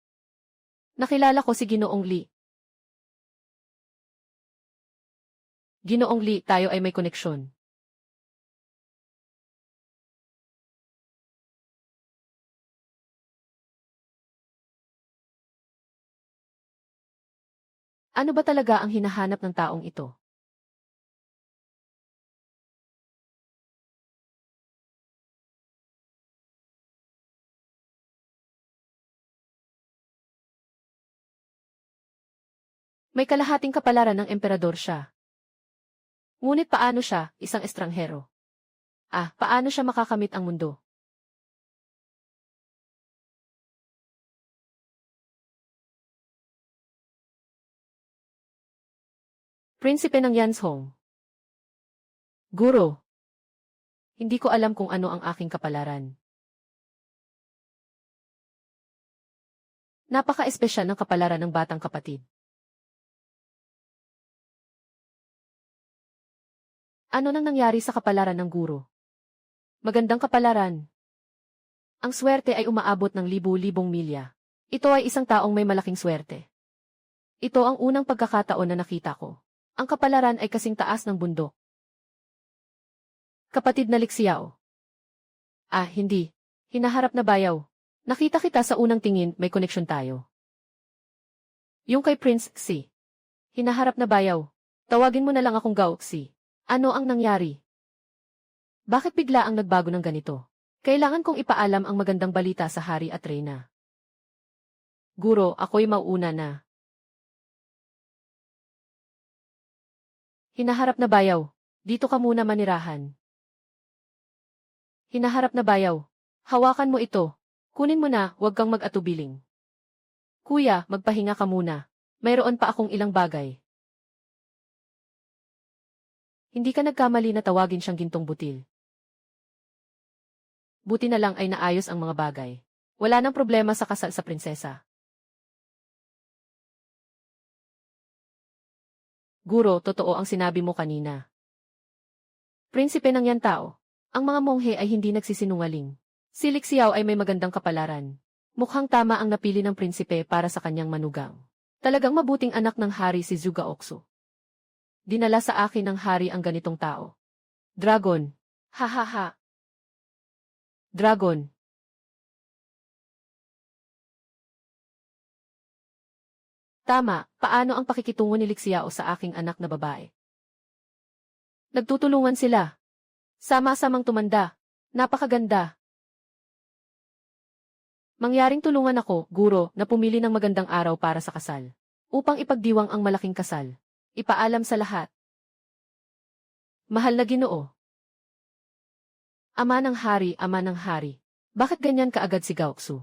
Nakilala ko si Ginoong Li. Ginoong Li, tayo ay may koneksyon. Ano ba talaga ang hinahanap ng taong ito? May kalahating kapalaran ng emperador siya. Ngunit paano siya, isang estranghero? Paano siya makakamit ang mundo? Prinsipe ng Yanzhong. Guro. Hindi ko alam kung ano ang aking kapalaran. Napaka-espesyal ng kapalaran ng batang kapatid. Ano nang nangyari sa kapalaran ng guro? Magandang kapalaran. Ang swerte ay umaabot ng libu-libong milya. Ito ay isang taong may malaking swerte. Ito ang unang pagkakataon na nakita ko. Ang kapalaran ay kasing taas ng bundok. Kapatid na Lixiao. Hindi. Hinaharap na bayaw. Nakita kita sa unang tingin, may koneksyon tayo. Yung kay Prince Xi. Hinaharap na bayaw. Tawagin mo na lang akong Gao Xi. Ano ang nangyari? Bakit bigla ang nagbago ng ganito? Kailangan kong ipaalam ang magandang balita sa hari at reyna. Guro, ako'y mauuna na. Hinaharap na bayaw. Dito ka muna manirahan. Hinaharap na bayaw. Hawakan mo ito. Kunin mo na, huwag kang mag-atubiling. Kuya, magpahinga ka muna. Mayroon pa akong ilang bagay. Hindi ka nagkamali na tawagin siyang gintong butil. Buti na lang ay naayos ang mga bagay. Wala nang problema sa kasal sa prinsesa. Guro, totoo ang sinabi mo kanina. Prinsipe ng yan tao. Ang mga monghe ay hindi nagsisinungaling. Si Lixiao ay may magandang kapalaran. Mukhang tama ang napili ng prinsipe para sa kanyang manugang. Talagang mabuting anak ng hari si Zhuge Oxu. Dinala sa akin ng hari ang ganitong tao. Dragon. Ha. Dragon. Tama, paano ang pakikitungo ni Lixiao sa aking anak na babae? Nagtutulungan sila. Sama-samang tumanda. Napakaganda. Mangyaring tulungan ako, guro, na pumili ng magandang araw para sa kasal. Upang ipagdiwang ang malaking kasal. Ipaalam sa lahat. Mahal na Ginoo. Ama ng hari, ama ng hari. Bakit ganyan kaagad si Gaoxu?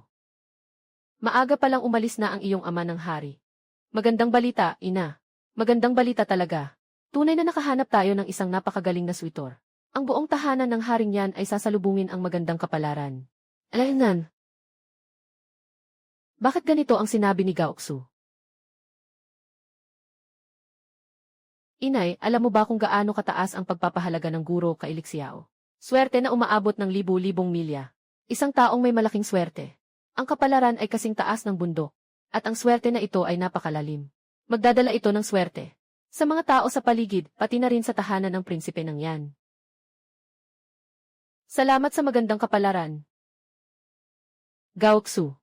Maaga palang umalis na ang iyong ama ng hari. Magandang balita, ina. Magandang balita talaga. Tunay na nakahanap tayo ng isang napakagaling na suitor. Ang buong tahanan ng haring yan ay sasalubungin ang magandang kapalaran. Alaynan. Bakit ganito ang sinabi ni Gaoxu? Inay, alam mo ba kung gaano kataas ang pagpapahalaga ng guro kay Lixiao? Swerte na umaabot ng libu-libong milya. Isang taong may malaking swerte. Ang kapalaran ay kasing taas ng bundok. At ang swerte na ito ay napakalalim. Magdadala ito ng swerte. Sa mga tao sa paligid, pati na rin sa tahanan ng prinsipe ng yan. Salamat sa magandang kapalaran. Gaoxu,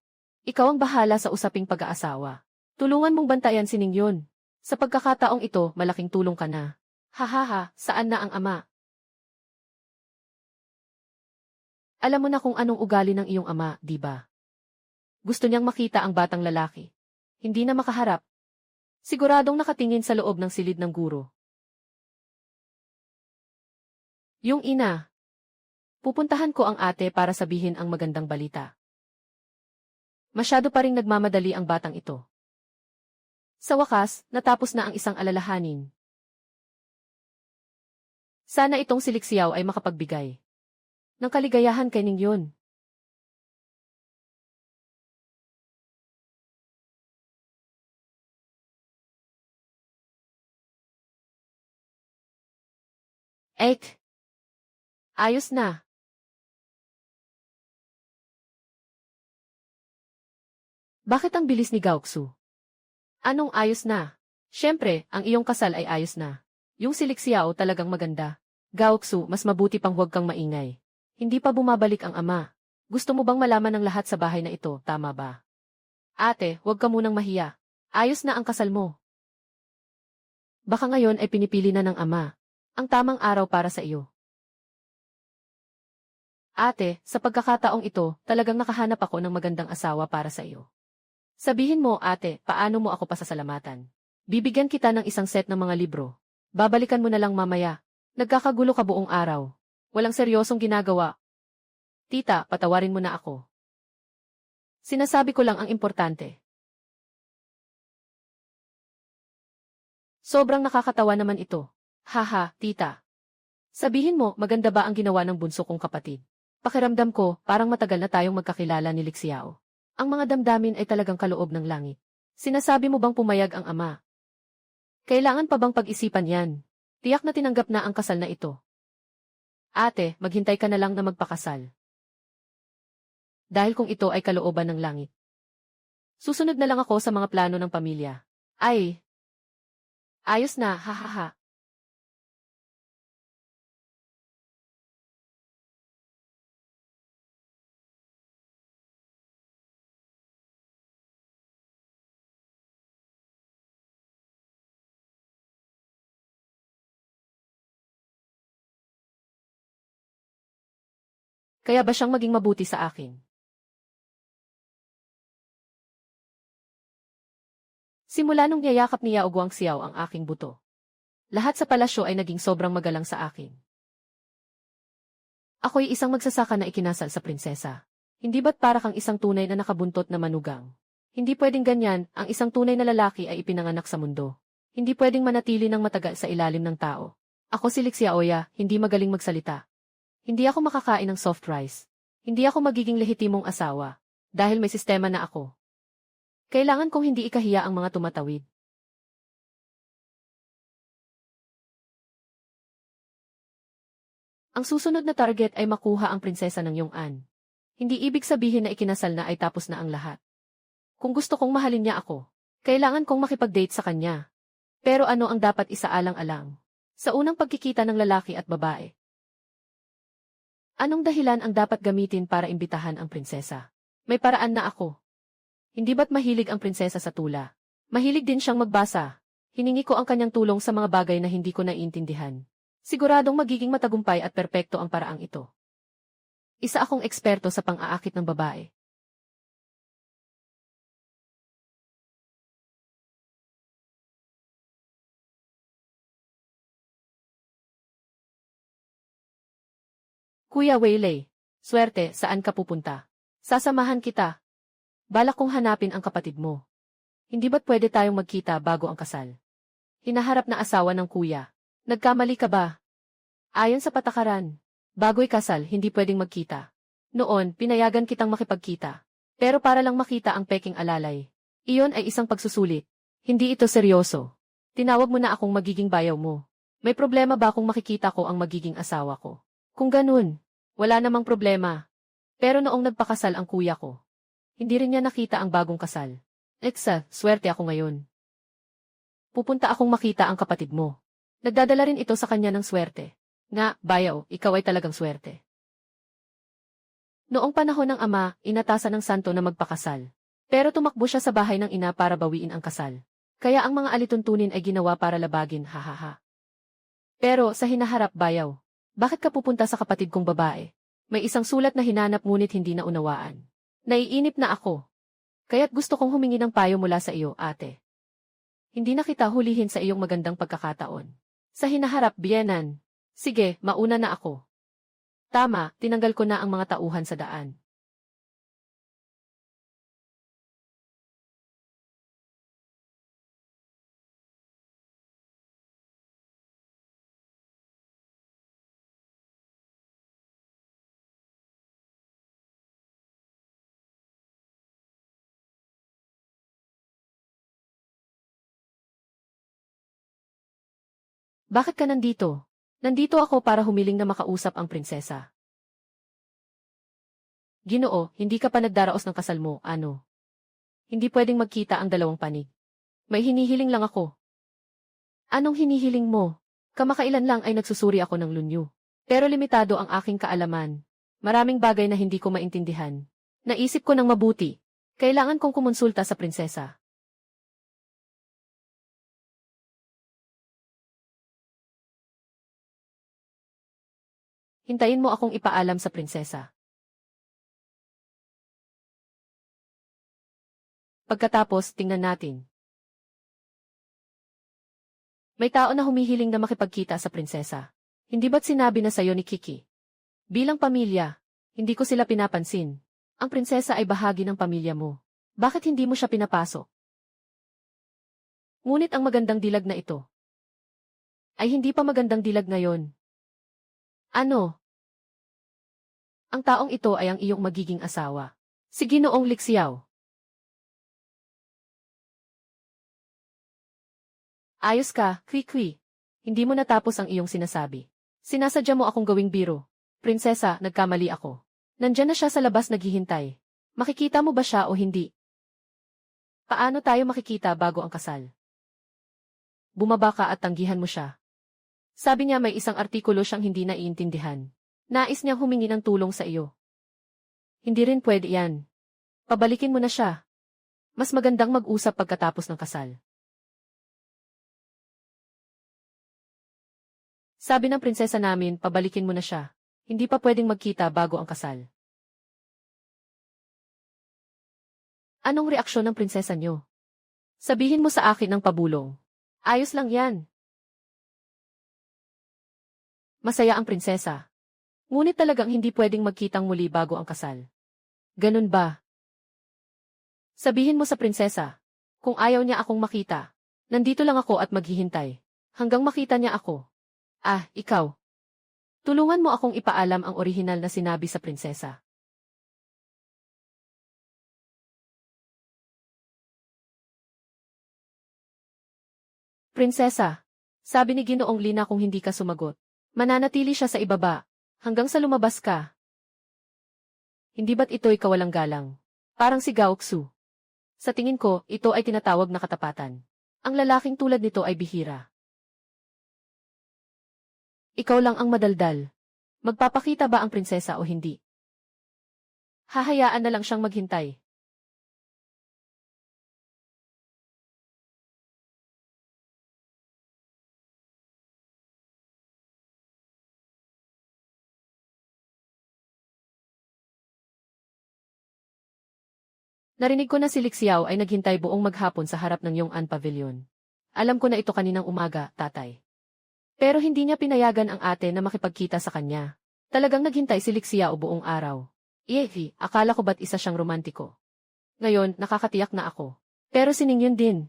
ikaw ang bahala sa usaping pag-aasawa. Tulungan mong bantayan si Ningyon. Sa pagkakataong ito, malaking tulong ka na. Hahaha, saan na ang ama? Alam mo na kung anong ugali ng iyong ama, di ba? Gusto niyang makita ang batang lalaki. Hindi na makaharap. Siguradong nakatingin sa loob ng silid ng guro. Yung ina. Pupuntahan ko ang ate para sabihin ang magandang balita. Masyado pa ring nagmamadali ang batang ito. Sa wakas, natapos na ang isang alalahanin. Sana itong si Lixiao ay makapagbigay ng kaligayahan kay Ningyon. Ek! Ayos na. Bakit ang bilis ni Gaoxu? Anong ayos na? Siyempre, ang iyong kasal ay ayos na. Yung si Lixiao talagang maganda. Gaoxu, mas mabuti pang huwag kang maingay. Hindi pa bumabalik ang ama. Gusto mo bang malaman ng lahat sa bahay na ito, tama ba? Ate, huwag ka munang mahiya. Ayos na ang kasal mo. Baka ngayon ay pinipili na ng ama ang tamang araw para sa iyo. Ate, sa pagkakataong ito, talagang nakahanap ako ng magandang asawa para sa iyo. Sabihin mo, ate, paano mo ako pasasalamatan? Bibigyan kita ng isang set ng mga libro. Babalikan mo na lang mamaya. Nagkakagulo ka buong araw. Walang seryosong ginagawa. Tita, patawarin mo na ako. Sinasabi ko lang ang importante. Sobrang nakakatawa naman ito. Haha, tita. Sabihin mo, maganda ba ang ginawa ng bunso kong kapatid? Pakiramdam ko, parang matagal na tayong magkakilala ni Lixiao. Ang mga damdamin ay talagang kaloob ng langit. Sinasabi mo bang pumayag ang ama? Kailangan pa bang pag-isipan yan? Tiyak na tinanggap na ang kasal na ito. Ate, maghintay ka na lang na magpakasal. Dahil kung ito ay kalooban ng langit. Susunod na lang ako sa mga plano ng pamilya. Ay! Ayos na, hahaha. Kaya ba siyang maging mabuti sa akin? Simula nung niyayakap ni Yao Guangxiao ang aking buto. Lahat sa palasyo ay naging sobrang magalang sa akin. Ako'y isang magsasaka na ikinasal sa prinsesa. Hindi ba't para kang isang tunay na nakabuntot na manugang? Hindi pwedeng ganyan, ang isang tunay na lalaki ay ipinanganak sa mundo. Hindi pwedeng manatili ng matagal sa ilalim ng tao. Ako si Lixiaoya, hindi magaling magsalita. Hindi ako makakain ng soft rice. Hindi ako magiging lehitimong asawa. Dahil may sistema na ako. Kailangan kong hindi ikahiya ang mga tumatawid. Ang susunod na target ay makuha ang prinsesa ng Yong'an. Hindi ibig sabihin na ikinasal na ay tapos na ang lahat. Kung gusto kong mahalin niya ako, kailangan kong makipag-date sa kanya. Pero ano ang dapat isaalang-alang? Sa unang pagkikita ng lalaki at babae. Anong dahilan ang dapat gamitin para imbitahan ang prinsesa? May paraan na ako. Hindi ba't mahilig ang prinsesa sa tula? Mahilig din siyang magbasa. Hiningi ko ang kanyang tulong sa mga bagay na hindi ko naiintindihan. Siguradong magiging matagumpay at perpekto ang paraang ito. Isa akong eksperto sa pang-aakit ng babae. Kuya Weilei, swerte, saan ka pupunta? Sasamahan kita. Balak kong hanapin ang kapatid mo. Hindi ba't pwede tayong magkita bago ang kasal? Hinaharap na asawa ng kuya. Nagkamali ka ba? Ayon sa patakaran, bago'y kasal, hindi pwedeng magkita. Noon, pinayagan kitang makipagkita. Pero para lang makita ang peking alalay. Iyon ay isang pagsusulit. Hindi ito seryoso. Tinawag mo na akong magiging bayaw mo. May problema ba kung makikita ko ang magiging asawa ko? Kung ganun, wala namang problema. Pero noong nagpakasal ang kuya ko, hindi rin niya nakita ang bagong kasal. Eksa, swerte ako ngayon. Pupunta akong makita ang kapatid mo. Nagdadala rin ito sa kanya ng swerte. Nga, bayaw, ikaw ay talagang swerte. Noong panahon ng ama, inatasan ng santo na magpakasal. Pero tumakbo siya sa bahay ng ina para bawiin ang kasal. Kaya ang mga alituntunin ay ginawa para labagin, hahaha. Pero sa hinaharap bayaw, bakit ka pupunta sa kapatid kong babae? May isang sulat na hinanap ngunit hindi na unawaan. Naiinip na ako. Kaya't gusto kong humingi ng payo mula sa iyo, ate. Hindi na kita hulihin sa iyong magandang pagkakataon. Sa hinaharap, biyenan. Sige, mauna na ako. Tama, tinanggal ko na ang mga tauhan sa daan. Bakit ka nandito? Nandito ako para humiling na makausap ang prinsesa. Ginoo, hindi ka pa nagdaraos ng kasal mo, ano? Hindi pwedeng magkita ang dalawang panig. May hinihiling lang ako. Anong hinihiling mo? Kamakailan lang ay nagsusuri ako ng lunyo. Pero limitado ang aking kaalaman. Maraming bagay na hindi ko maintindihan. Naisip ko ng mabuti. Kailangan kong kumonsulta sa prinsesa. Hintayin mo akong ipaalam sa prinsesa. Pagkatapos, tingnan natin. May tao na humihiling na makipagkita sa prinsesa. Hindi ba't sinabi na sa'yo ni Kiki? Bilang pamilya, hindi ko sila pinapansin. Ang prinsesa ay bahagi ng pamilya mo. Bakit hindi mo siya pinapasok? Ngunit ang magandang dilag na ito ay hindi pa magandang dilag ngayon. Ano? Ang taong ito ay ang iyong magiging asawa. Si Ginoong Lixiao. Ayos ka, Kwi-Kwi. Hindi mo natapos ang iyong sinasabi. Sinasadya mo akong gawing biro. Prinsesa, nagkamali ako. Nandyan na siya sa labas naghihintay. Makikita mo ba siya o hindi? Paano tayo makikita bago ang kasal? Bumaba ka at tanggihan mo siya. Sabi niya may isang artikulo siyang hindi naiintindihan. Nais niyang humingi ng tulong sa iyo. Hindi rin pwede yan. Pabalikin mo na siya. Mas magandang mag-usap pagkatapos ng kasal. Sabi ng prinsesa namin, pabalikin mo na siya. Hindi pa pwedeng magkita bago ang kasal. Anong reaksyon ng prinsesa niyo? Sabihin mo sa akin ng pabulong. Ayos lang yan. Masaya ang prinsesa. Ngunit talagang hindi pwedeng magkitang muli bago ang kasal. Ganun ba? Sabihin mo sa prinsesa. Kung ayaw niya akong makita, nandito lang ako at maghihintay. Hanggang makita niya ako. Ah, ikaw. Tulungan mo akong ipaalam ang orihinal na sinabi sa prinsesa. Prinsesa, sabi ni Ginoong Lina kung hindi ka sumagot. Mananatili siya sa ibaba. Hanggang sa lumabas ka. Hindi ba't ito'y kawalang galang? Parang si Gaoksu. Sa tingin ko, ito ay tinatawag na katapatan. Ang lalaking tulad nito ay bihira. Ikaw lang ang madaldal. Magpapakita ba ang prinsesa o hindi? Hahayaan na lang siyang maghintay. Narinig ko na si Lixiao ay naghintay buong maghapon sa harap ng Yong'an Pavilion. Alam ko na ito kaninang umaga, tatay. Pero hindi niya pinayagan ang ate na makipagkita sa kanya. Talagang naghintay si Lixiao buong araw. Yehi, akala ko ba't isa siyang romantiko. Ngayon, nakakatiyak na ako. Pero siningyon din.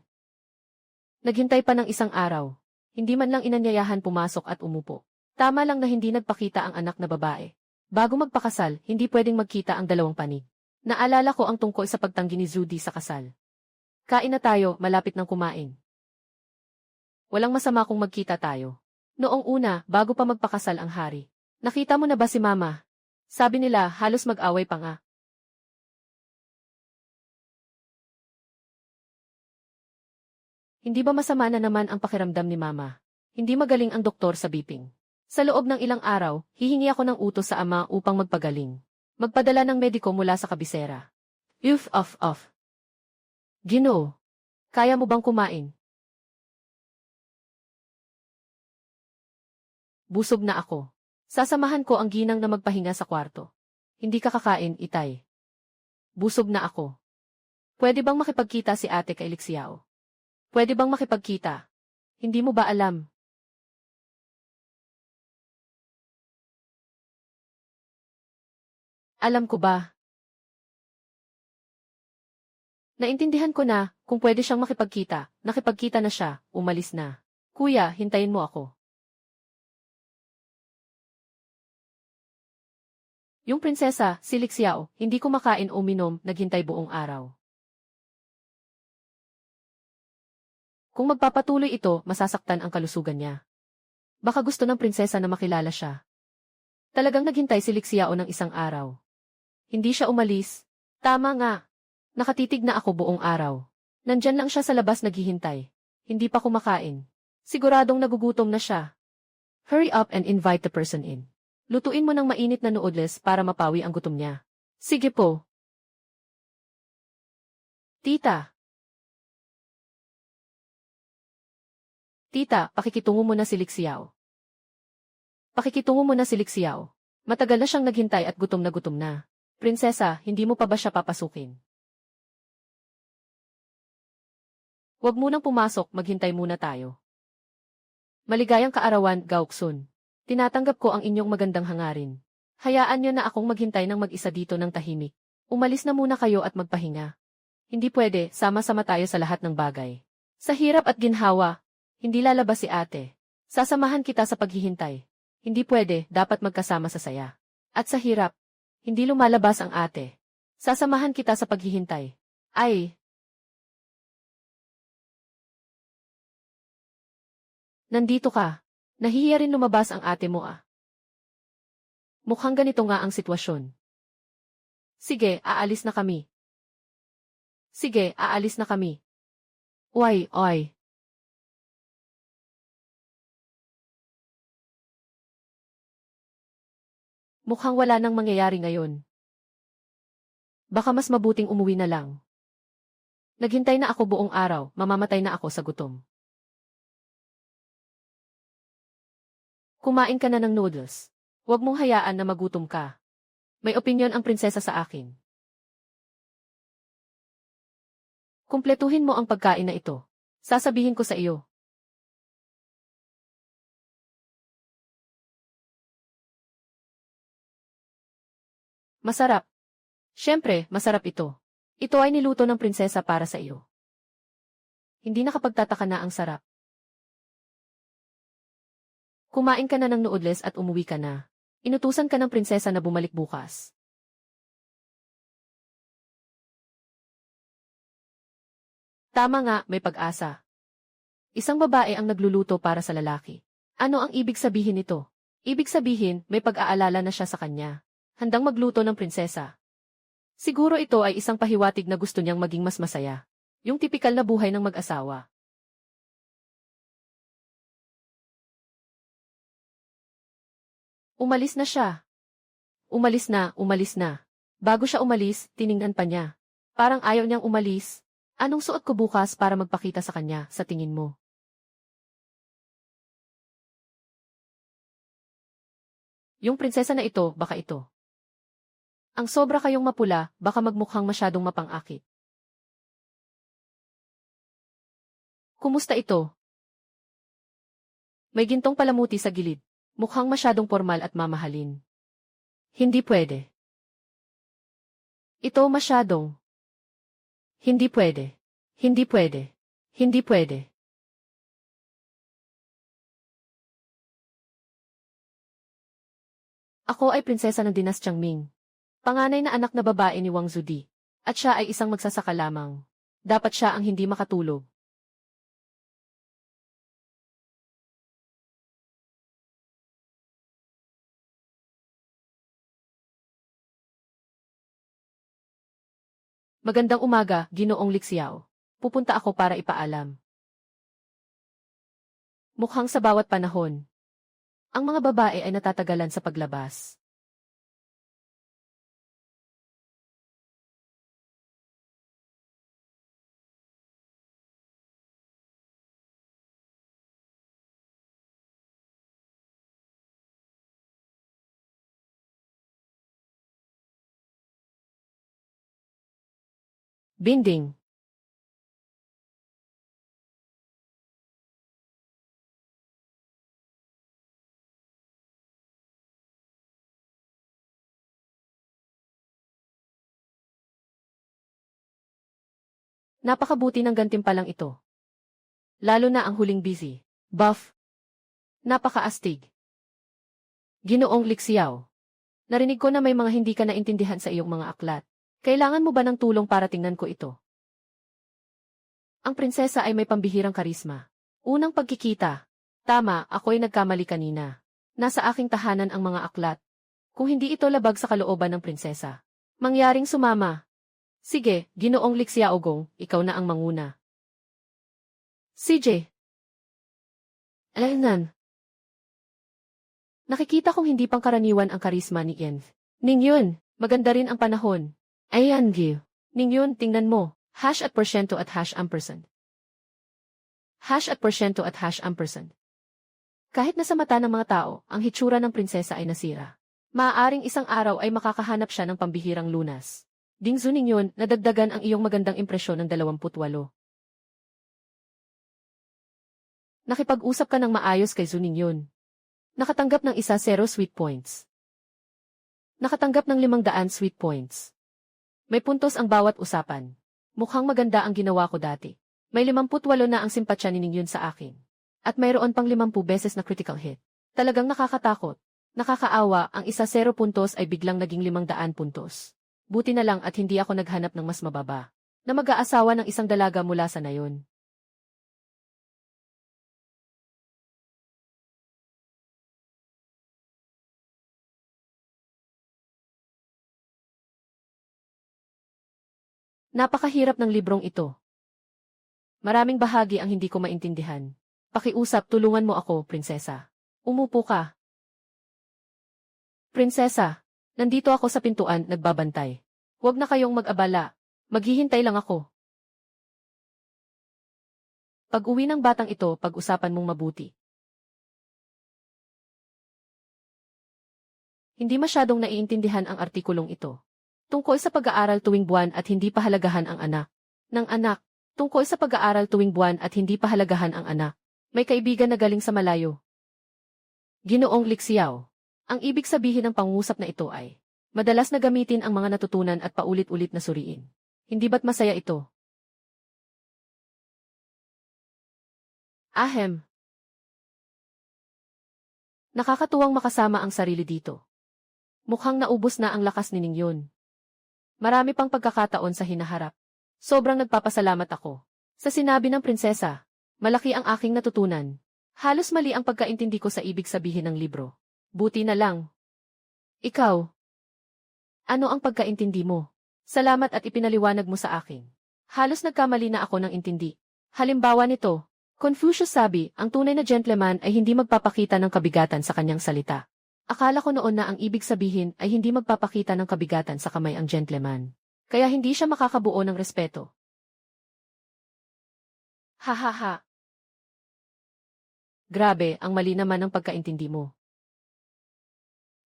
Naghintay pa ng isang araw. Hindi man lang inanyayahan pumasok at umupo. Tama lang na hindi nagpakita ang anak na babae. Bago magpakasal, hindi pwedeng magkita ang dalawang panig. Naalala ko ang tungkol sa pagtanggi ni Judy sa kasal. Kain na tayo, malapit ng kumain. Walang masama kung magkita tayo. Noong una, bago pa magpakasal ang hari. Nakita mo na ba si Mama? Sabi nila, halos mag-away pa nga. Hindi ba masama na naman ang pakiramdam ni Mama? Hindi magaling ang doktor sa biping. Sa loob ng ilang araw, hihingi ako ng utos sa ama upang magpagaling. Magpadala ng mediko mula sa kabisera. Of. Ginoo. Kaya mo bang kumain? Busog na ako. Sasamahan ko ang ginang na magpahinga sa kwarto. Hindi ka kakain, Itay. Busog na ako. Pwede bang makipagkita si ate kay Lixiao? Pwede bang makipagkita? Hindi mo ba alam? Alam ko ba? Naintindihan ko na, kung pwede siyang makipagkita, nakipagkita na siya, umalis na. Kuya, hintayin mo ako. Yung prinsesa, si Lixiao, hindi kumakain o minom, naghintay buong araw. Kung magpapatuloy ito, masasaktan ang kalusugan niya. Baka gusto ng prinsesa na makilala siya. Talagang naghintay si Lixiao ng isang araw. Hindi siya umalis. Tama nga. Nakatitig na ako buong araw. Nandyan lang siya sa labas naghihintay. Hindi pa kumakain. Siguradong nagugutom na siya. Hurry up and invite the person in. Lutuin mo ng mainit na noodles para mapawi ang gutom niya. Sige po. Tita. Tita, pakikitungo mo na si Lixiao. Pakikitungo mo na si Lixiao. Matagal na siyang naghintay at gutom na gutom na. Prinsesa, hindi mo pa ba siya papasukin? Huwag munang pumasok, maghintay muna tayo. Maligayang kaarawan, Gaoksun. Tinatanggap ko ang inyong magandang hangarin. Hayaan niyo na akong maghintay ng mag-isa dito ng tahimik. Umalis na muna kayo at magpahinga. Hindi pwede, sama-sama tayo sa lahat ng bagay. Sa hirap at ginhawa, hindi lalabas si ate. Sasamahan kita sa paghihintay. Hindi pwede, dapat magkasama sa saya. At sa hirap, hindi lumalabas ang ate. Sasamahan kita sa paghihintay. Ay! Nandito ka. Nahihiya rin lumabas ang ate mo ah. Mukhang ganito nga ang sitwasyon. Sige, aalis na kami. Sige, aalis na kami. Uy, oy. Mukhang wala nang mangyayari ngayon. Baka mas mabuting umuwi na lang. Naghintay na ako buong araw, mamamatay na ako sa gutom. Kumain ka na ng noodles. Huwag mong hayaan na magutom ka. May opinyon ang prinsesa sa akin. Kumpletuhin mo ang pagkain na ito. Sasabihin ko sa iyo. Masarap. Siyempre, masarap ito. Ito ay niluto ng prinsesa para sa iyo. Hindi nakapagtataka na ang sarap. Kumain ka na ng noodles at umuwi ka na. Inutusan ka ng prinsesa na bumalik bukas. Tama nga, may pag-asa. Isang babae ang nagluluto para sa lalaki. Ano ang ibig sabihin nito? Ibig sabihin, may pag-aalala na siya sa kanya. Handang magluto ng prinsesa. Siguro ito ay isang pahiwatig na gusto niyang maging mas masaya. Yung tipikal na buhay ng mag-asawa. Umalis na siya. Umalis na, umalis na. Bago siya umalis, tiningnan pa niya. Parang ayaw niyang umalis. Anong suot ko bukas para magpakita sa kanya, sa tingin mo? Yung prinsesa na ito, baka ito. Ang sobra kayong mapula, baka magmukhang masyadong mapang-akit. Kumusta ito? May gintong palamuti sa gilid. Mukhang masyadong formal at mamahalin. Hindi pwede. Ito masyadong. Hindi pwede. Hindi pwede. Hindi pwede. Ako ay prinsesa ng dinastyang Ming. Panganay na anak na babae ni Wang Zudi. At siya ay isang magsasaka lamang. Dapat siya ang hindi makatulog. Magandang umaga, Ginoong Lixiao. Pupunta ako para ipaalam. Mukhang sa bawat panahon, ang mga babae ay natatagalan sa paglabas. Binding. Napakabuti ng gantimpalang ito. Lalo na ang huling busy. Buff. Napakaastig. Ginoong Lixiao. Narinig ko na may mga hindi ka naintindihan sa iyong mga aklat. Kailangan mo ba ng tulong para tingnan ko ito? Ang prinsesa ay may pambihirang karisma. Unang pagkikita. Tama, ako'y nagkamali kanina. Nasa aking tahanan ang mga aklat. Kung hindi ito labag sa kalooban ng prinsesa, mangyaring sumama. Sige, Ginoong Lixiaogong, ikaw na ang manguna. CJ. Alaynan. Nakikita kong hindi pangkaraniwan ang karisma ni Yen. Ningyun, maganda rin ang panahon. Ayan, Gil. Ningyun, tingnan mo. Hash at porsyento at hash ampersand. Hash at porsyento at hash ampersand. Kahit nasa mata ng mga tao, ang hitsura ng prinsesa ay nasira. Maaaring isang araw ay makakahanap siya ng pambihirang lunas. Dingzu Ningyun, nadagdagan ang iyong magandang impresyon ng 28. Nakipag-usap ka ng maayos kay Zuningyun. Nakatanggap ng 10 sweet points. Nakatanggap ng 500 sweet points. May puntos ang bawat usapan. Mukhang maganda ang ginawa ko dati. May 58 na ang simpatsya ni Ningyun sa akin. At mayroon pang 50 beses na critical hit. Talagang nakakatakot. Nakakaawa, ang 10 puntos ay biglang naging 500 puntos. Buti na lang at hindi ako naghanap ng mas mababa. Na mag-aasawa ng isang dalaga mula sa nayon. Napakahirap ng librong ito. Maraming bahagi ang hindi ko maintindihan. Pakiusap, tulungan mo ako, prinsesa. Umupo ka. Prinsesa, nandito ako sa pintuan, nagbabantay. Huwag na kayong mag-abala. Maghihintay lang ako. Pag-uwi ng batang ito, pag-usapan mong mabuti. Hindi masyadong naiintindihan ang artikulong ito. Tungkol sa pag-aaral tuwing buwan at hindi pahalagahan ang anak. Ng anak. Tungkol sa pag-aaral tuwing buwan at hindi pahalagahan ang anak. May kaibigan na galing sa malayo. Ginoong Lixiao. Ang ibig sabihin ng pangungusap na ito ay, madalas na gamitin ang mga natutunan at paulit-ulit na suriin. Hindi ba't masaya ito? Ahem. Nakakatuwang makasama ang sarili dito. Mukhang naubos na ang lakas ni Ningyun. Marami pang pagkakataon sa hinaharap. Sobrang nagpapasalamat ako. Sa sinabi ng prinsesa, malaki ang aking natutunan. Halos mali ang pagkaintindi ko sa ibig sabihin ng libro. Buti na lang. Ikaw. Ano ang pagkaintindi mo? Salamat at ipinaliwanag mo sa akin. Halos nagkamali na ako ng intindi. Halimbawa nito, Confucius sabi, ang tunay na gentleman ay hindi magpapakita ng kabigatan sa kanyang salita. Akala ko noon na ang ibig sabihin ay hindi magpapakita ng kabigatan sa kamay ang gentleman. Kaya hindi siya makakabuo ng respeto. Hahaha. Grabe, ang mali naman ng pagkaintindi mo.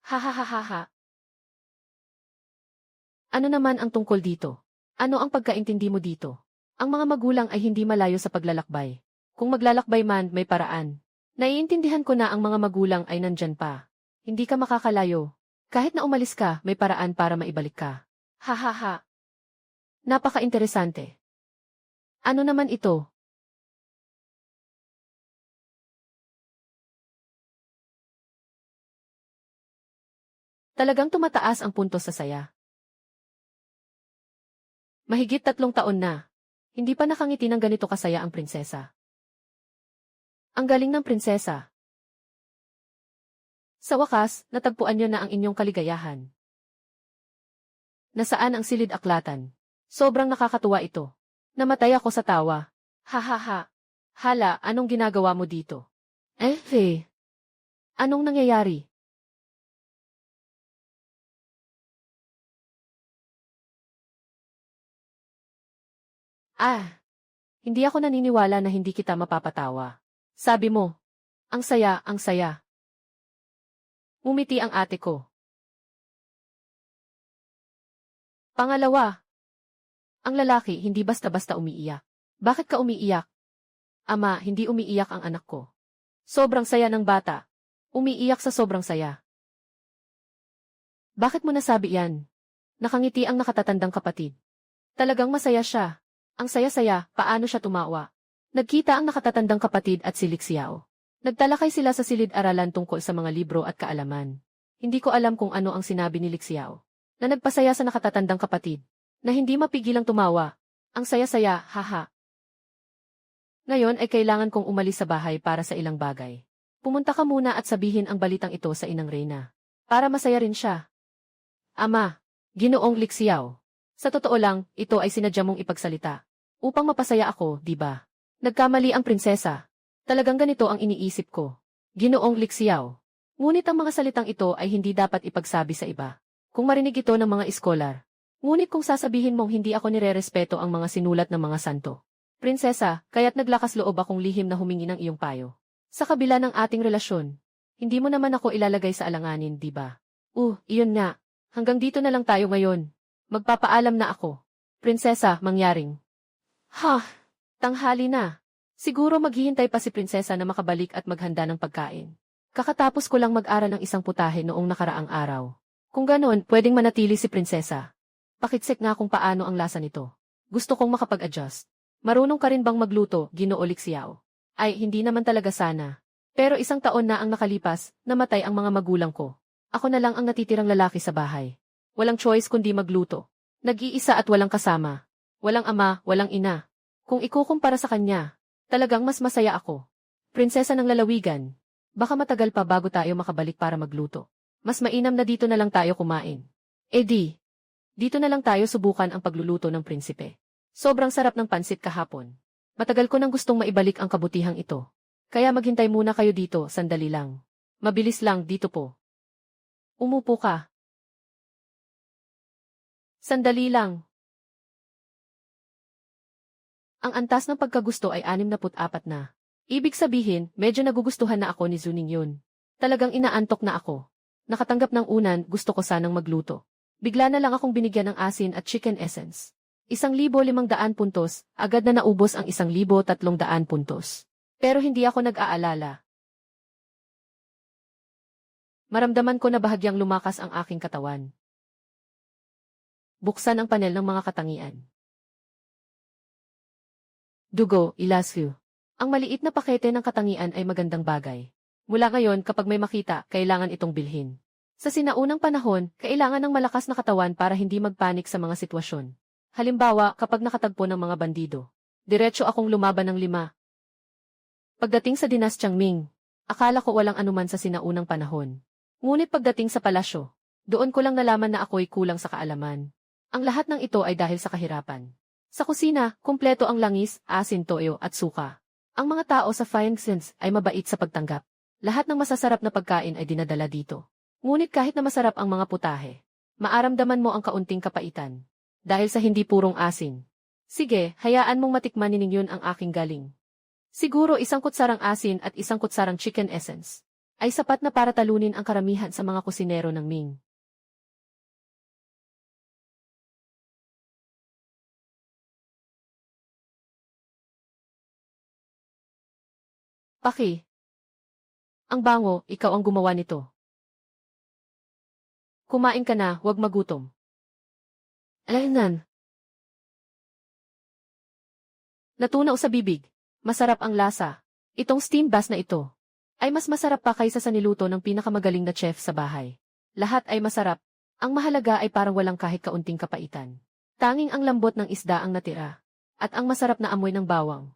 Hahaha. Ano naman ang tungkol dito? Ano ang pagkaintindi mo dito? Ang mga magulang ay hindi malayo sa paglalakbay. Kung maglalakbay man, may paraan. Naiintindihan ko na ang mga magulang ay nandyan pa. Hindi ka makakalayo. Kahit na umalis ka, may paraan para maibalik ka. Hahaha. Napaka-interesante. Ano naman ito? Talagang tumataas ang puntos sa saya. Mahigit 3 taon na. Hindi pa nakangiti ng ganito kasaya ang prinsesa. Ang galing ng prinsesa. Sa wakas, natagpuan niyo na ang inyong kaligayahan. Nasaan ang silid-aklatan? Sobrang nakakatuwa ito. Namatay ako sa tawa. Hahaha. Hala, anong ginagawa mo dito? Anong nangyayari? Hindi ako naniniwala na hindi kita mapapatawa. Sabi mo, ang saya, ang saya. Umiti ang ate ko. Pangalawa, Ang lalaki hindi basta-basta umiiyak. Bakit ka umiiyak? Ama, hindi umiiyak ang anak ko. Sobrang saya ng bata. Umiiyak sa sobrang saya. Bakit mo nasabi yan? Nakangiti ang nakatatandang kapatid. Talagang masaya siya. Ang saya-saya, paano siya tumawa? Nagkita ang nakatatandang kapatid at si Lixiao. Nagtalakay sila sa silid-aralan tungkol sa mga libro at kaalaman. Hindi ko alam kung ano ang sinabi ni Lixiao, na nagpasaya sa nakatatandang kapatid, na hindi mapigilang tumawa. Ang saya-saya, haha. Ngayon ay kailangan kong umalis sa bahay para sa ilang bagay. Pumunta ka muna at sabihin ang balitang ito sa inang Reyna. Para masaya rin siya. Ama, Ginoong Lixiao. Sa totoo lang, ito ay sinadya mong ipagsalita. Upang mapasaya ako, di ba? Nagkamali ang prinsesa. Talagang ganito ang iniisip ko. Ginoong Lixiao. Ngunit ang mga salitang ito ay hindi dapat ipagsabi sa iba. Kung marinig ito ng mga iskolar. Ngunit kung sasabihin mong hindi ako nirerespeto ang mga sinulat ng mga santo. Prinsesa, kaya't naglakas loob akong lihim na humingi ng iyong payo. Sa kabila ng ating relasyon, hindi mo naman ako ilalagay sa alanganin, di ba? Iyon nga. Hanggang dito na lang tayo ngayon. Magpapaalam na ako. Prinsesa, mangyaring. Tanghali na. Siguro maghihintay pa si prinsesa na makabalik at maghanda ng pagkain. Kakatapos ko lang mag-aral ng isang putahe noong nakaraang araw. Kung ganon, pwedeng manatili si prinsesa. Pakitsek nga kung paano ang lasa nito. Gusto kong makapag-adjust. Marunong ka rin bang magluto, Ginoo Lixiao? Ay, hindi naman talaga sana. Pero 1 taon na ang nakalipas, namatay ang mga magulang ko. Ako na lang ang natitirang lalaki sa bahay. Walang choice kundi magluto. Nag-iisa at walang kasama. Walang ama, walang ina. Kung ikukumpara sa kanya, talagang mas masaya ako. Prinsesa ng lalawigan. Baka matagal pa bago tayo makabalik para magluto. Mas mainam na dito na lang tayo kumain. Dito na lang tayo subukan ang pagluluto ng prinsipe. Sobrang sarap ng pansit kahapon. Matagal ko nang gustong maibalik ang kabutihang ito. Kaya maghintay muna kayo dito, sandali lang. Mabilis lang, dito po. Umupo ka. Sandali lang. Ang antas ng pagkagusto ay 64 na. Ibig sabihin, medyo nagugustuhan na ako ni Zuning yun. Talagang inaantok na ako. Nakatanggap ng unan, gusto ko sanang magluto. Bigla na lang akong binigyan ng asin at chicken essence. 1,500 puntos, agad na naubos ang 1,300 puntos. Pero hindi ako nag-aalala. Maramdaman ko na bahagyang lumakas ang aking katawan. Buksan ang panel ng mga katangian. Dugo, ilasyu. Ang maliit na pakete ng katangian ay magandang bagay. Mula ngayon kapag may makita, kailangan itong bilhin. Sa sinaunang panahon, kailangan ng malakas na katawan para hindi magpanik sa mga sitwasyon. Halimbawa, kapag nakatagpo ng mga bandido, diretso akong lumaban ng 5. Pagdating sa dinastyang Ming, akala ko walang anuman sa sinaunang panahon. Ngunit pagdating sa palasyo, doon ko lang nalaman na ako'y kulang sa kaalaman. Ang lahat ng ito ay dahil sa kahirapan. Sa kusina, kumpleto ang langis, asin, toyo at suka. Ang mga tao sa Fine Sense ay mabait sa pagtanggap. Lahat ng masasarap na pagkain ay dinadala dito. Ngunit kahit na masarap ang mga putahe, maaramdaman mo ang kaunting kapaitan. Dahil sa hindi purong asin. Sige, hayaan mong matikman ni Ninyon ang aking galing. Siguro 1 kutsarang asin at 1 kutsarang chicken essence ay sapat na para talunin ang karamihan sa mga kusinero ng Ming. Paki. Ang bango, ikaw ang gumawa nito. Kumain ka na, huwag magutom. Alaynan. Natunaw sa bibig. Masarap ang lasa. Itong steam bass na ito ay mas masarap pa kaysa sa niluto ng pinakamagaling na chef sa bahay. Lahat ay masarap. Ang mahalaga ay parang walang kahit kaunting kapaitan. Tanging ang lambot ng isda ang natira. At ang masarap na amoy ng bawang.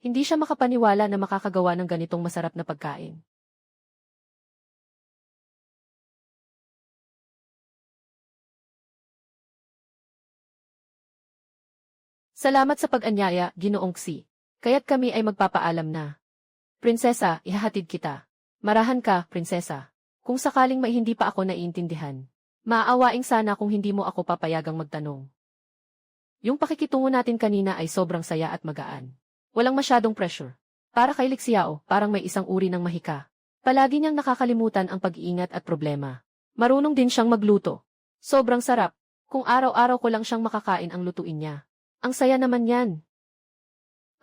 Hindi siya makapaniwala na makakagawa ng ganitong masarap na pagkain. Salamat sa pag-anyaya, Ginoong Xi. Kaya't kami ay magpapaalam na. Prinsesa, ihahatid kita. Marahan ka, prinsesa. Kung sakaling may hindi pa ako naiintindihan, maaawaing sana kung hindi mo ako papayagang magtanong. Yung pakikitungo natin kanina ay sobrang saya at magaan. Walang masyadong pressure. Para kay Lixiao, parang may isang uri ng mahika. Palagi niyang nakakalimutan ang pag-iingat at problema. Marunong din siyang magluto. Sobrang sarap. Kung araw-araw ko lang siyang makakain ang lutuin niya. Ang saya naman yan.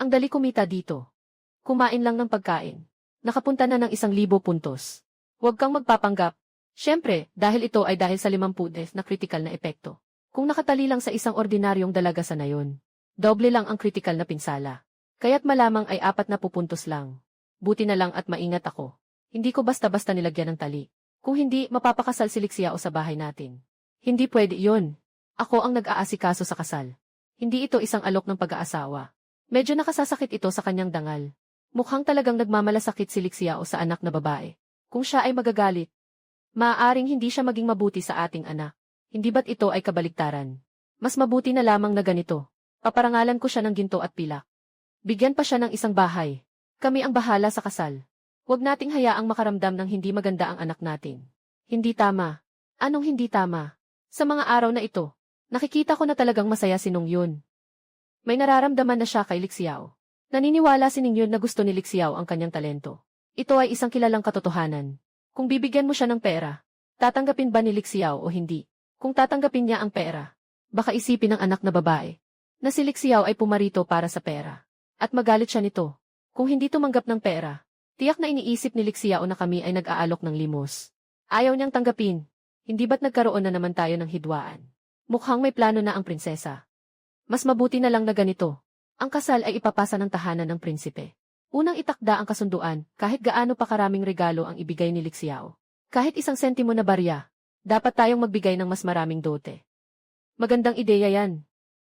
Ang dali kumita dito. Kumain lang ng pagkain. Nakapunta na ng 1,000 puntos. Huwag kang magpapanggap. Siyempre, dahil ito ay dahil sa 50 des na critical na epekto. Kung nakatali lang sa isang ordinaryong dalaga sa nayon, doble lang ang critical na pinsala. Kaya't malamang ay 40 puntos lang. Buti na lang at maingat ako. Hindi ko basta-basta nilagyan ng tali. Kung hindi, mapapakasal si Lixiao sa bahay natin. Hindi pwede yun. Ako ang nag-aasikaso sa kasal. Hindi ito isang alok ng pag-aasawa. Medyo nakasasakit ito sa kanyang dangal. Mukhang talagang nagmamalasakit si Lixiao sa anak na babae. Kung siya ay magagalit, maaaring hindi siya maging mabuti sa ating anak. Hindi ba't ito ay kabaliktaran? Mas mabuti na lamang na ganito. Paparangalan ko siya ng ginto at pilak. Bigyan pa siya ng isang bahay. Kami ang bahala sa kasal. Huwag nating hayaang makaramdam ng hindi maganda ang anak natin. Hindi tama. Anong hindi tama? Sa mga araw na ito, nakikita ko na talagang masaya si Nong Yun. May nararamdaman na siya kay Lixiao. Naniniwala si Ning Yun na gusto ni Lixiao ang kanyang talento. Ito ay isang kilalang katotohanan. Kung bibigyan mo siya ng pera, tatanggapin ba ni Lixiao o hindi? Kung tatanggapin niya ang pera, baka isipin ng anak na babae na si Lixiao ay pumarito para sa pera. At magalit siya nito. Kung hindi tumanggap ng pera, tiyak na iniisip ni Lixiao na kami ay nag-aalok ng limos. Ayaw niyang tanggapin. Hindi ba't nagkaroon na naman tayo ng hidwaan? Mukhang may plano na ang prinsesa. Mas mabuti na lang na ganito. Ang kasal ay ipapasa ng tahanan ng prinsipe. Unang itakda ang kasunduan, kahit gaano pa karaming regalo ang ibigay ni Lixiao. Kahit 1 sentimo na barya, dapat tayong magbigay ng mas maraming dote. Magandang ideya yan.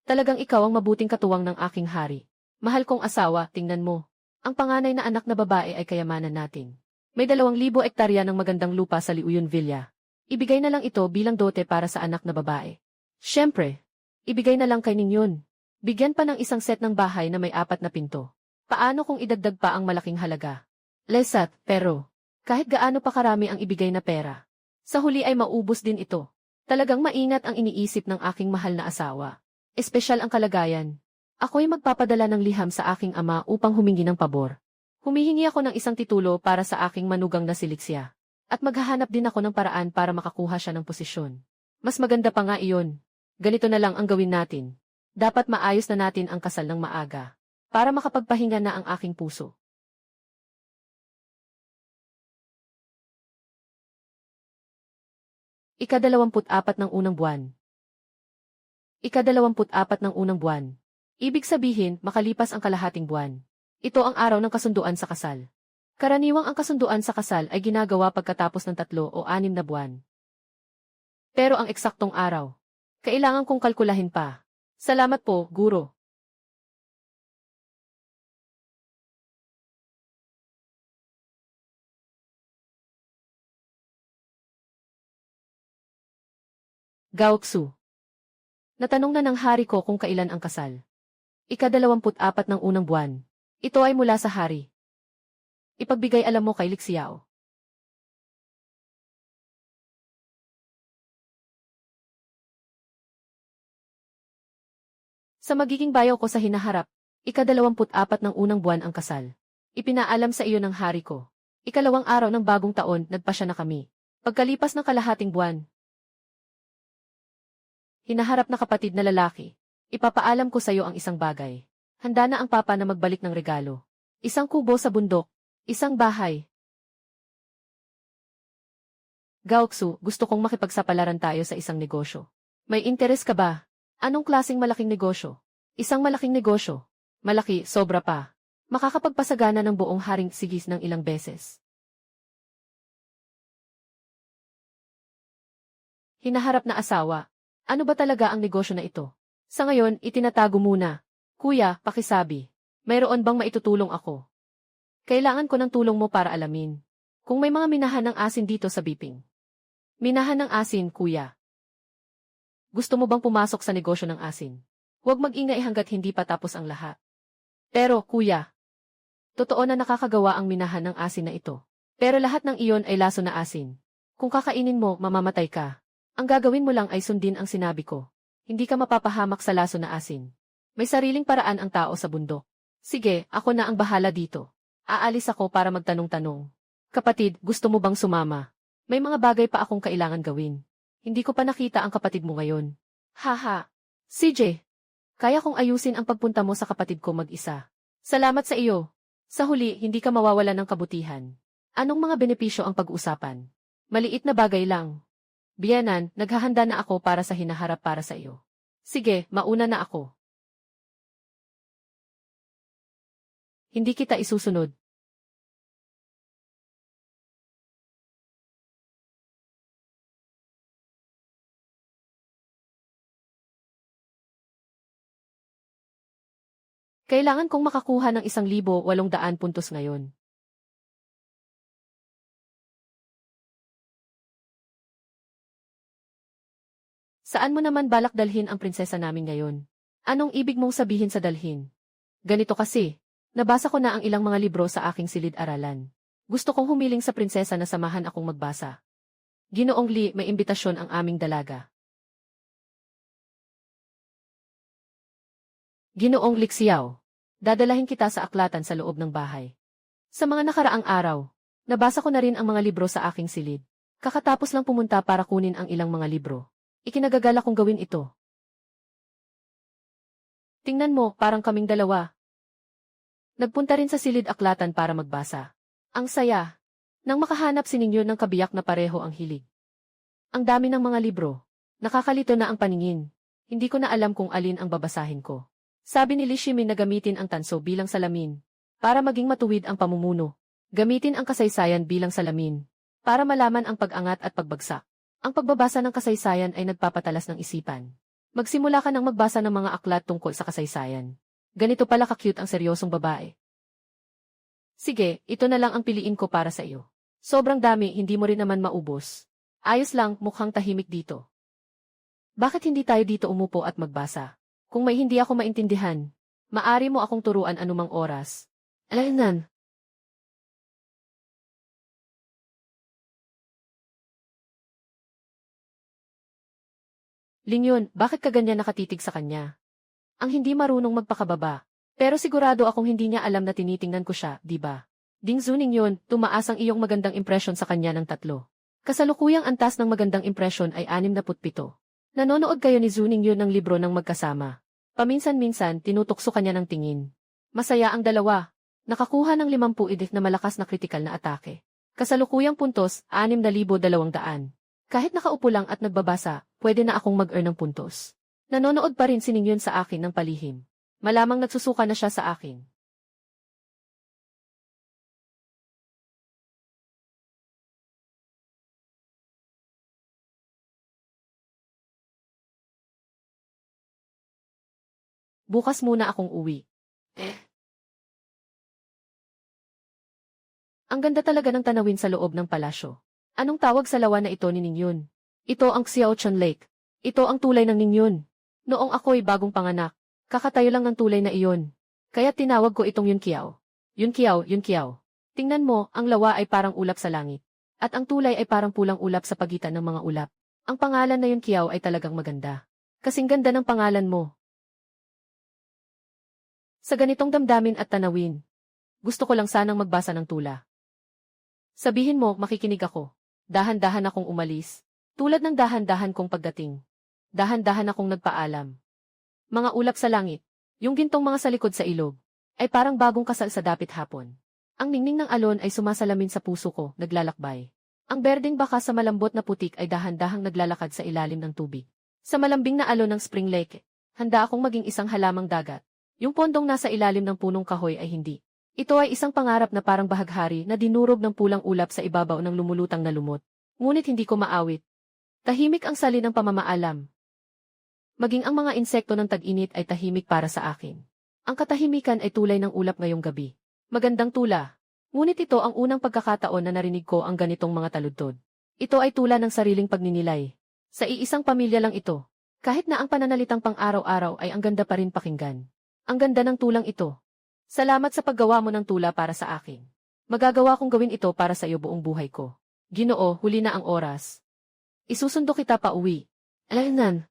Talagang ikaw ang mabuting katuwang ng aking hari. Mahal kong asawa, tingnan mo. Ang panganay na anak na babae ay kayamanan natin. May 2,000 ektarya ng magandang lupa sa Liuyon Villa. Ibigay na lang ito bilang dote para sa anak na babae. Siyempre, ibigay na lang kay Ninyon. Bigyan pa ng isang set ng bahay na may 4 na pinto. Paano kung idagdag pa ang malaking halaga? Lesat, pero, kahit gaano pa karami ang ibigay na pera, sa huli ay maubos din ito. Talagang maingat ang iniisip ng aking mahal na asawa. Espesyal ang kalagayan. Ako'y magpapadala ng liham sa aking ama upang humingi ng pabor. Humihingi ako ng isang titulo para sa aking manugang na si Lixia. At maghahanap din ako ng paraan para makakuha siya ng posisyon. Mas maganda pa nga iyon. Ganito na lang ang gawin natin. Dapat maayos na natin ang kasal ng maaga. Para makapagpahinga na ang aking puso. Ika-24 ng unang buwan. Ika-24 ng unang buwan. Ibig sabihin, makalipas ang kalahating buwan. Ito ang araw ng kasunduan sa kasal. Karaniwang ang kasunduan sa kasal ay ginagawa pagkatapos ng 3 o 6 na buwan. Pero ang eksaktong araw, kailangan kong kalkulahin pa. Salamat po, Guro. Gaoksu. Natanong na ng hari ko kung kailan ang kasal. Ika-24 ng unang buwan. Ito ay mula sa hari. Ipagbigay alam mo kay Lixiao. Sa magiging bayaw ko sa hinaharap, ika-24 ng unang buwan ang kasal. Ipinaalam sa iyo ng hari ko. Ikalawang araw ng bagong taon, nagpasya na kami. Pagkalipas ng kalahating buwan, hinaharap na kapatid na lalaki. Ipapaalam ko sa iyo ang isang bagay. Handa na ang papa na magbalik ng regalo. Isang kubo sa bundok. Isang bahay. Gaoksu, gusto kong makipagsapalaran tayo sa isang negosyo. May interes ka ba? Anong klaseng malaking negosyo? Isang malaking negosyo. Malaki, sobra pa. Makakapagpasagana ng buong haring Sigis ng ilang beses. Hinaharap na asawa. Ano ba talaga ang negosyo na ito? Sa ngayon, itinatago muna. Kuya, pakisabi. Mayroon bang maitutulong ako? Kailangan ko ng tulong mo para alamin. Kung may mga minahan ng asin dito sa Biping. Minahan ng asin, kuya. Gusto mo bang pumasok sa negosyo ng asin? Huwag mag-ingay hanggat hindi pa tapos ang lahat. Pero, kuya, totoo na nakakagawa ang minahan ng asin na ito. Pero lahat ng iyon ay laso na asin. Kung kakainin mo, mamamatay ka. Ang gagawin mo lang ay sundin ang sinabi ko. Hindi ka mapapahamak sa laso na asin. May sariling paraan ang tao sa bundok. Sige, ako na ang bahala dito. Aalis ako para magtanong-tanong. Kapatid, gusto mo bang sumama? May mga bagay pa akong kailangan gawin. Hindi ko pa nakita ang kapatid mo ngayon. Haha. CJ. Kaya kong ayusin ang pagpunta mo sa kapatid ko mag-isa. Salamat sa iyo. Sa huli, hindi ka mawawalan ng kabutihan. Anong mga benepisyo ang pag-uusapan? Maliit na bagay lang. Biyenan, naghahanda na ako para sa hinaharap para sa iyo. Sige, mauna na ako. Hindi kita isusunod. Kailangan kong makakuha ng 1,800 puntos ngayon. Saan mo naman balak dalhin ang prinsesa namin ngayon? Anong ibig mong sabihin sa dalhin? Ganito kasi, nabasa ko na ang ilang mga libro sa aking silid-aralan. Gusto kong humiling sa prinsesa na samahan akong magbasa. Ginoong Li, may imbitasyon ang aming dalaga. Ginoong Lixiao, dadalahin kita sa aklatan sa loob ng bahay. Sa mga nakaraang araw, nabasa ko na rin ang mga libro sa aking silid. Kakatapos lang pumunta para kunin ang ilang mga libro. Ikinagagala kong gawin ito. Tingnan mo, parang kaming dalawa. Nagpunta rin sa silid aklatan para magbasa. Ang saya. Nang makahanap si Ninyo ng kabiyak na pareho ang hilig. Ang dami ng mga libro. Nakakalito na ang paningin. Hindi ko na alam kung alin ang babasahin ko. Sabi ni Li Shimin na gamitin ang tanso bilang salamin. Para maging matuwid ang pamumuno. Gamitin ang kasaysayan bilang salamin. Para malaman ang pag-angat at pagbagsak. Ang pagbabasa ng kasaysayan ay nagpapatalas ng isipan. Magsimula ka nang magbasa ng mga aklat tungkol sa kasaysayan. Ganito pala ka-cute ang seryosong babae. Sige, ito na lang ang piliin ko para sa iyo. Sobrang dami, hindi mo rin naman maubos. Ayos lang, mukhang tahimik dito. Bakit hindi tayo dito umupo at magbasa? Kung may hindi ako maintindihan, maari mo akong turuan anumang oras. Alanan. Linyon, bakit ka ganyan nakatitig sa kanya? Ang hindi marunong magpakababa. Pero sigurado akong hindi niya alam na tinitingnan ko siya, di ba? Dingzu Ningyon, tumaas ang iyong magandang impresyon sa kanya ng 3. Kasalukuyang antas ng magandang impresyon ay 67. Nanonood kayo ni Zhu Ningyon ng libro ng magkasama. Paminsan-minsan, tinutokso kanya ng tingin. Masaya ang dalawa. Nakakuha ng 50 edit na malakas na kritikal na atake. Kasalukuyang puntos, 6,200. Kahit nakaupo lang at nagbabasa, pwede na akong mag-earn ng puntos. Nanonood pa rin si Ningyon sa akin ng palihim. Malamang nagsusuka na siya sa akin. Bukas muna akong uwi. Ang ganda talaga ng tanawin sa loob ng palasyo. Anong tawag sa lawa na ito ni Ningyon? Ito ang Xiaochan Lake. Ito ang tulay ng Ningyon. Noong ako'y bagong panganak, kakatayo lang ng tulay na iyon. Kaya tinawag ko itong Yunqiao. Yunqiao, Yunqiao. Tingnan mo, ang lawa ay parang ulap sa langit. At ang tulay ay parang pulang ulap sa pagitan ng mga ulap. Ang pangalan na Yunqiao ay talagang maganda. Kasing ganda ng pangalan mo. Sa ganitong damdamin at tanawin, gusto ko lang sanang magbasa ng tula. Sabihin mo, makikinig ako. Dahan-dahan akong umalis. Tulad ng dahan-dahan kong pagdating. Dahan-dahan akong nagpaalam. Mga ulap sa langit, yung gintong mga sa likod sa ilog, ay parang bagong kasal sa dapit hapon. Ang ningning ng alon ay sumasalamin sa puso ko, naglalakbay. Ang berdeng baka sa malambot na putik ay dahan-dahang naglalakad sa ilalim ng tubig. Sa malambing na alon ng Spring Lake, handa akong maging isang halamang dagat. Yung pondong nasa ilalim ng punong kahoy ay hindi. Ito ay isang pangarap na parang bahaghari na dinurog ng pulang ulap sa ibabaw ng lumulutang na lumot. Ngunit hindi ko maawit. Tahimik ang sali ng pamamaalam. Maging ang mga insekto ng tag-init ay tahimik para sa akin. Ang katahimikan ay tulay ng ulap ngayong gabi. Magandang tula. Ngunit ito ang unang pagkakataon na narinig ko ang ganitong mga taludtod. Ito ay tula ng sariling pagninilay. Sa iisang pamilya lang ito. Kahit na ang pananalitang pang-araw-araw ay ang ganda pa rin pakinggan. Ang ganda ng tulang ito. Salamat sa paggawa mo ng tula para sa akin. Magagawa kong gawin ito para sa iyo buong buhay ko. Ginoo, huli na ang oras. Isusundo kita pa uwi. Alanan.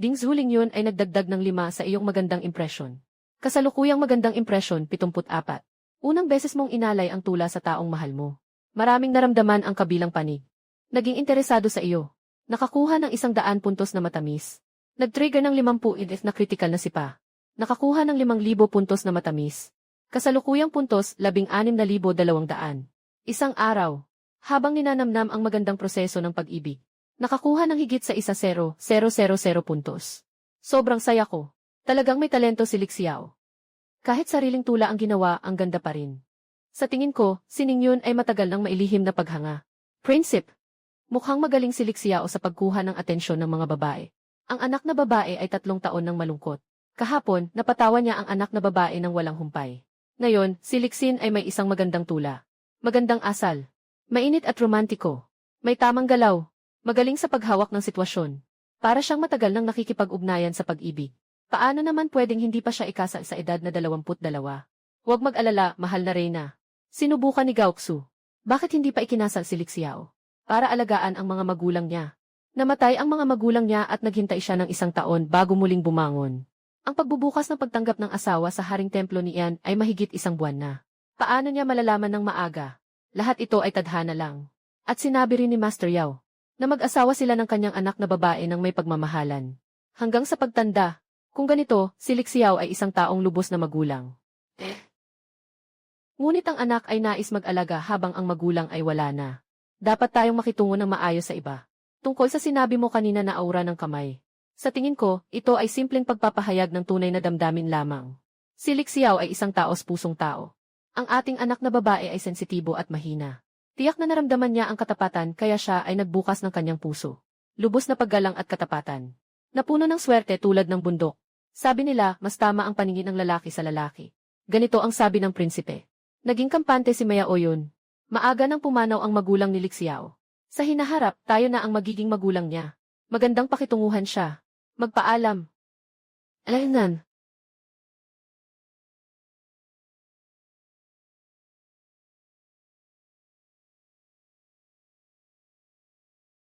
Dingzu Linyon ay nagdagdag ng 5 sa iyong magandang impresyon. Kasalukuyang magandang impresyon, 74. Unang beses mong inalay ang tula sa taong mahal mo. Maraming naramdaman ang kabilang panig. Naging interesado sa iyo. Nakakuha ng 100 puntos na matamis. Nag-trigger ng 50 EDF na critical na sipa. Nakakuha ng 5,000 puntos na matamis. Kasalukuyang puntos 16,200. Isang araw. Habang ninanamnam ang magandang proseso ng pag-ibig. Nakakuha ng higit sa 1,000,000 puntos. Sobrang saya ko. Talagang may talento si Lixiao. Kahit sariling tula ang ginawa, ang ganda pa rin. Sa tingin ko, si Ningyun ay matagal nang mailihim na paghanga. Prinsip. Mukhang magaling si Lixiao sa pagkuha ng atensyon ng mga babae. Ang anak na babae ay 3 taon nang malungkot. Kahapon, napatawa niya ang anak na babae ng walang humpay. Ngayon, si Lixin ay may isang magandang tula. Magandang asal. Mainit at romantiko. May tamang galaw. Magaling sa paghawak ng sitwasyon. Para siyang matagal nang nakikipag-ugnayan sa pag-ibig. Paano naman pwedeng hindi pa siya ikasal sa edad na 22? Huwag mag-alala, mahal na reyna. Sinubukan ni Gaoxu. Bakit hindi pa ikinasal si Lixiao? Para alagaan ang mga magulang niya. Namatay ang mga magulang niya at naghintay siya ng 1 taon bago muling bumangon. Ang pagbubukas ng pagtanggap ng asawa sa haring templo ni Ian ay mahigit 1 buwan na. Paano niya malalaman ng maaga? Lahat ito ay tadhana lang. At sinabi rin ni Master Yao na mag-asawa sila ng kanyang anak na babae ng may pagmamahalan. Hanggang sa pagtanda, kung ganito, si Lixiao ay isang taong lubos na magulang. Ngunit ang anak ay nais mag-alaga habang ang magulang ay wala na. Dapat tayong makitungo ng maayos sa iba. Tungkol sa sinabi mo kanina na aura ng kamay. Sa tingin ko, ito ay simpleng pagpapahayag ng tunay na damdamin lamang. Si Lixiao ay isang taos-pusong tao. Ang ating anak na babae ay sensitibo at mahina. Tiyak na naramdaman niya ang katapatan kaya siya ay nagbukas ng kanyang puso. Lubos na paggalang at katapatan. Napuno ng swerte tulad ng bundok. Sabi nila, mas tama ang paningin ng lalaki sa lalaki. Ganito ang sabi ng prinsipe. Naging kampante si Maya Oyon. Maaga nang pumanaw ang magulang ni Lixiao. Sa hinaharap, tayo na ang magiging magulang niya. Magandang pakitunguhan siya. Magpaalam. Alaynan.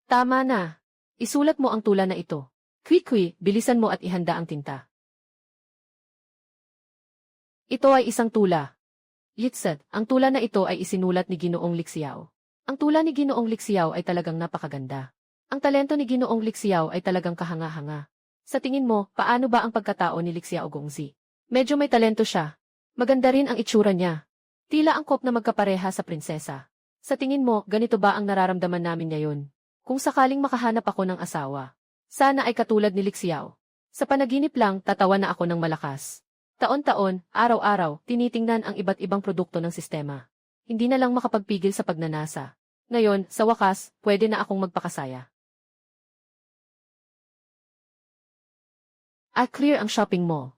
Tama na. Isulat mo ang tula na ito. Kwi-kwi, bilisan mo at ihanda ang tinta. Ito ay isang tula. Litsad, ang tula na ito ay isinulat ni Ginoong Lixiao. Ang tula ni Ginoong Lixiao ay talagang napakaganda. Ang talento ni Ginoong Lixiao ay talagang kahanga-hanga. Sa tingin mo, paano ba ang pagkatao ni Lixiao Gongzi? Medyo may talento siya. Maganda rin ang itsura niya. Tila angkop na magkapareha sa prinsesa. Sa tingin mo, ganito ba ang nararamdaman namin ngayon? Kung sakaling makahanap ako ng asawa, sana ay katulad ni Lixiao. Sa panaginip lang, tatawa na ako ng malakas. Taon-taon, araw-araw, tinitingnan ang iba't ibang produkto ng sistema. Hindi na lang makapagpigil sa pagnanasa. Ngayon, sa wakas, pwede na akong magpakasaya. Clear ang shopping mall.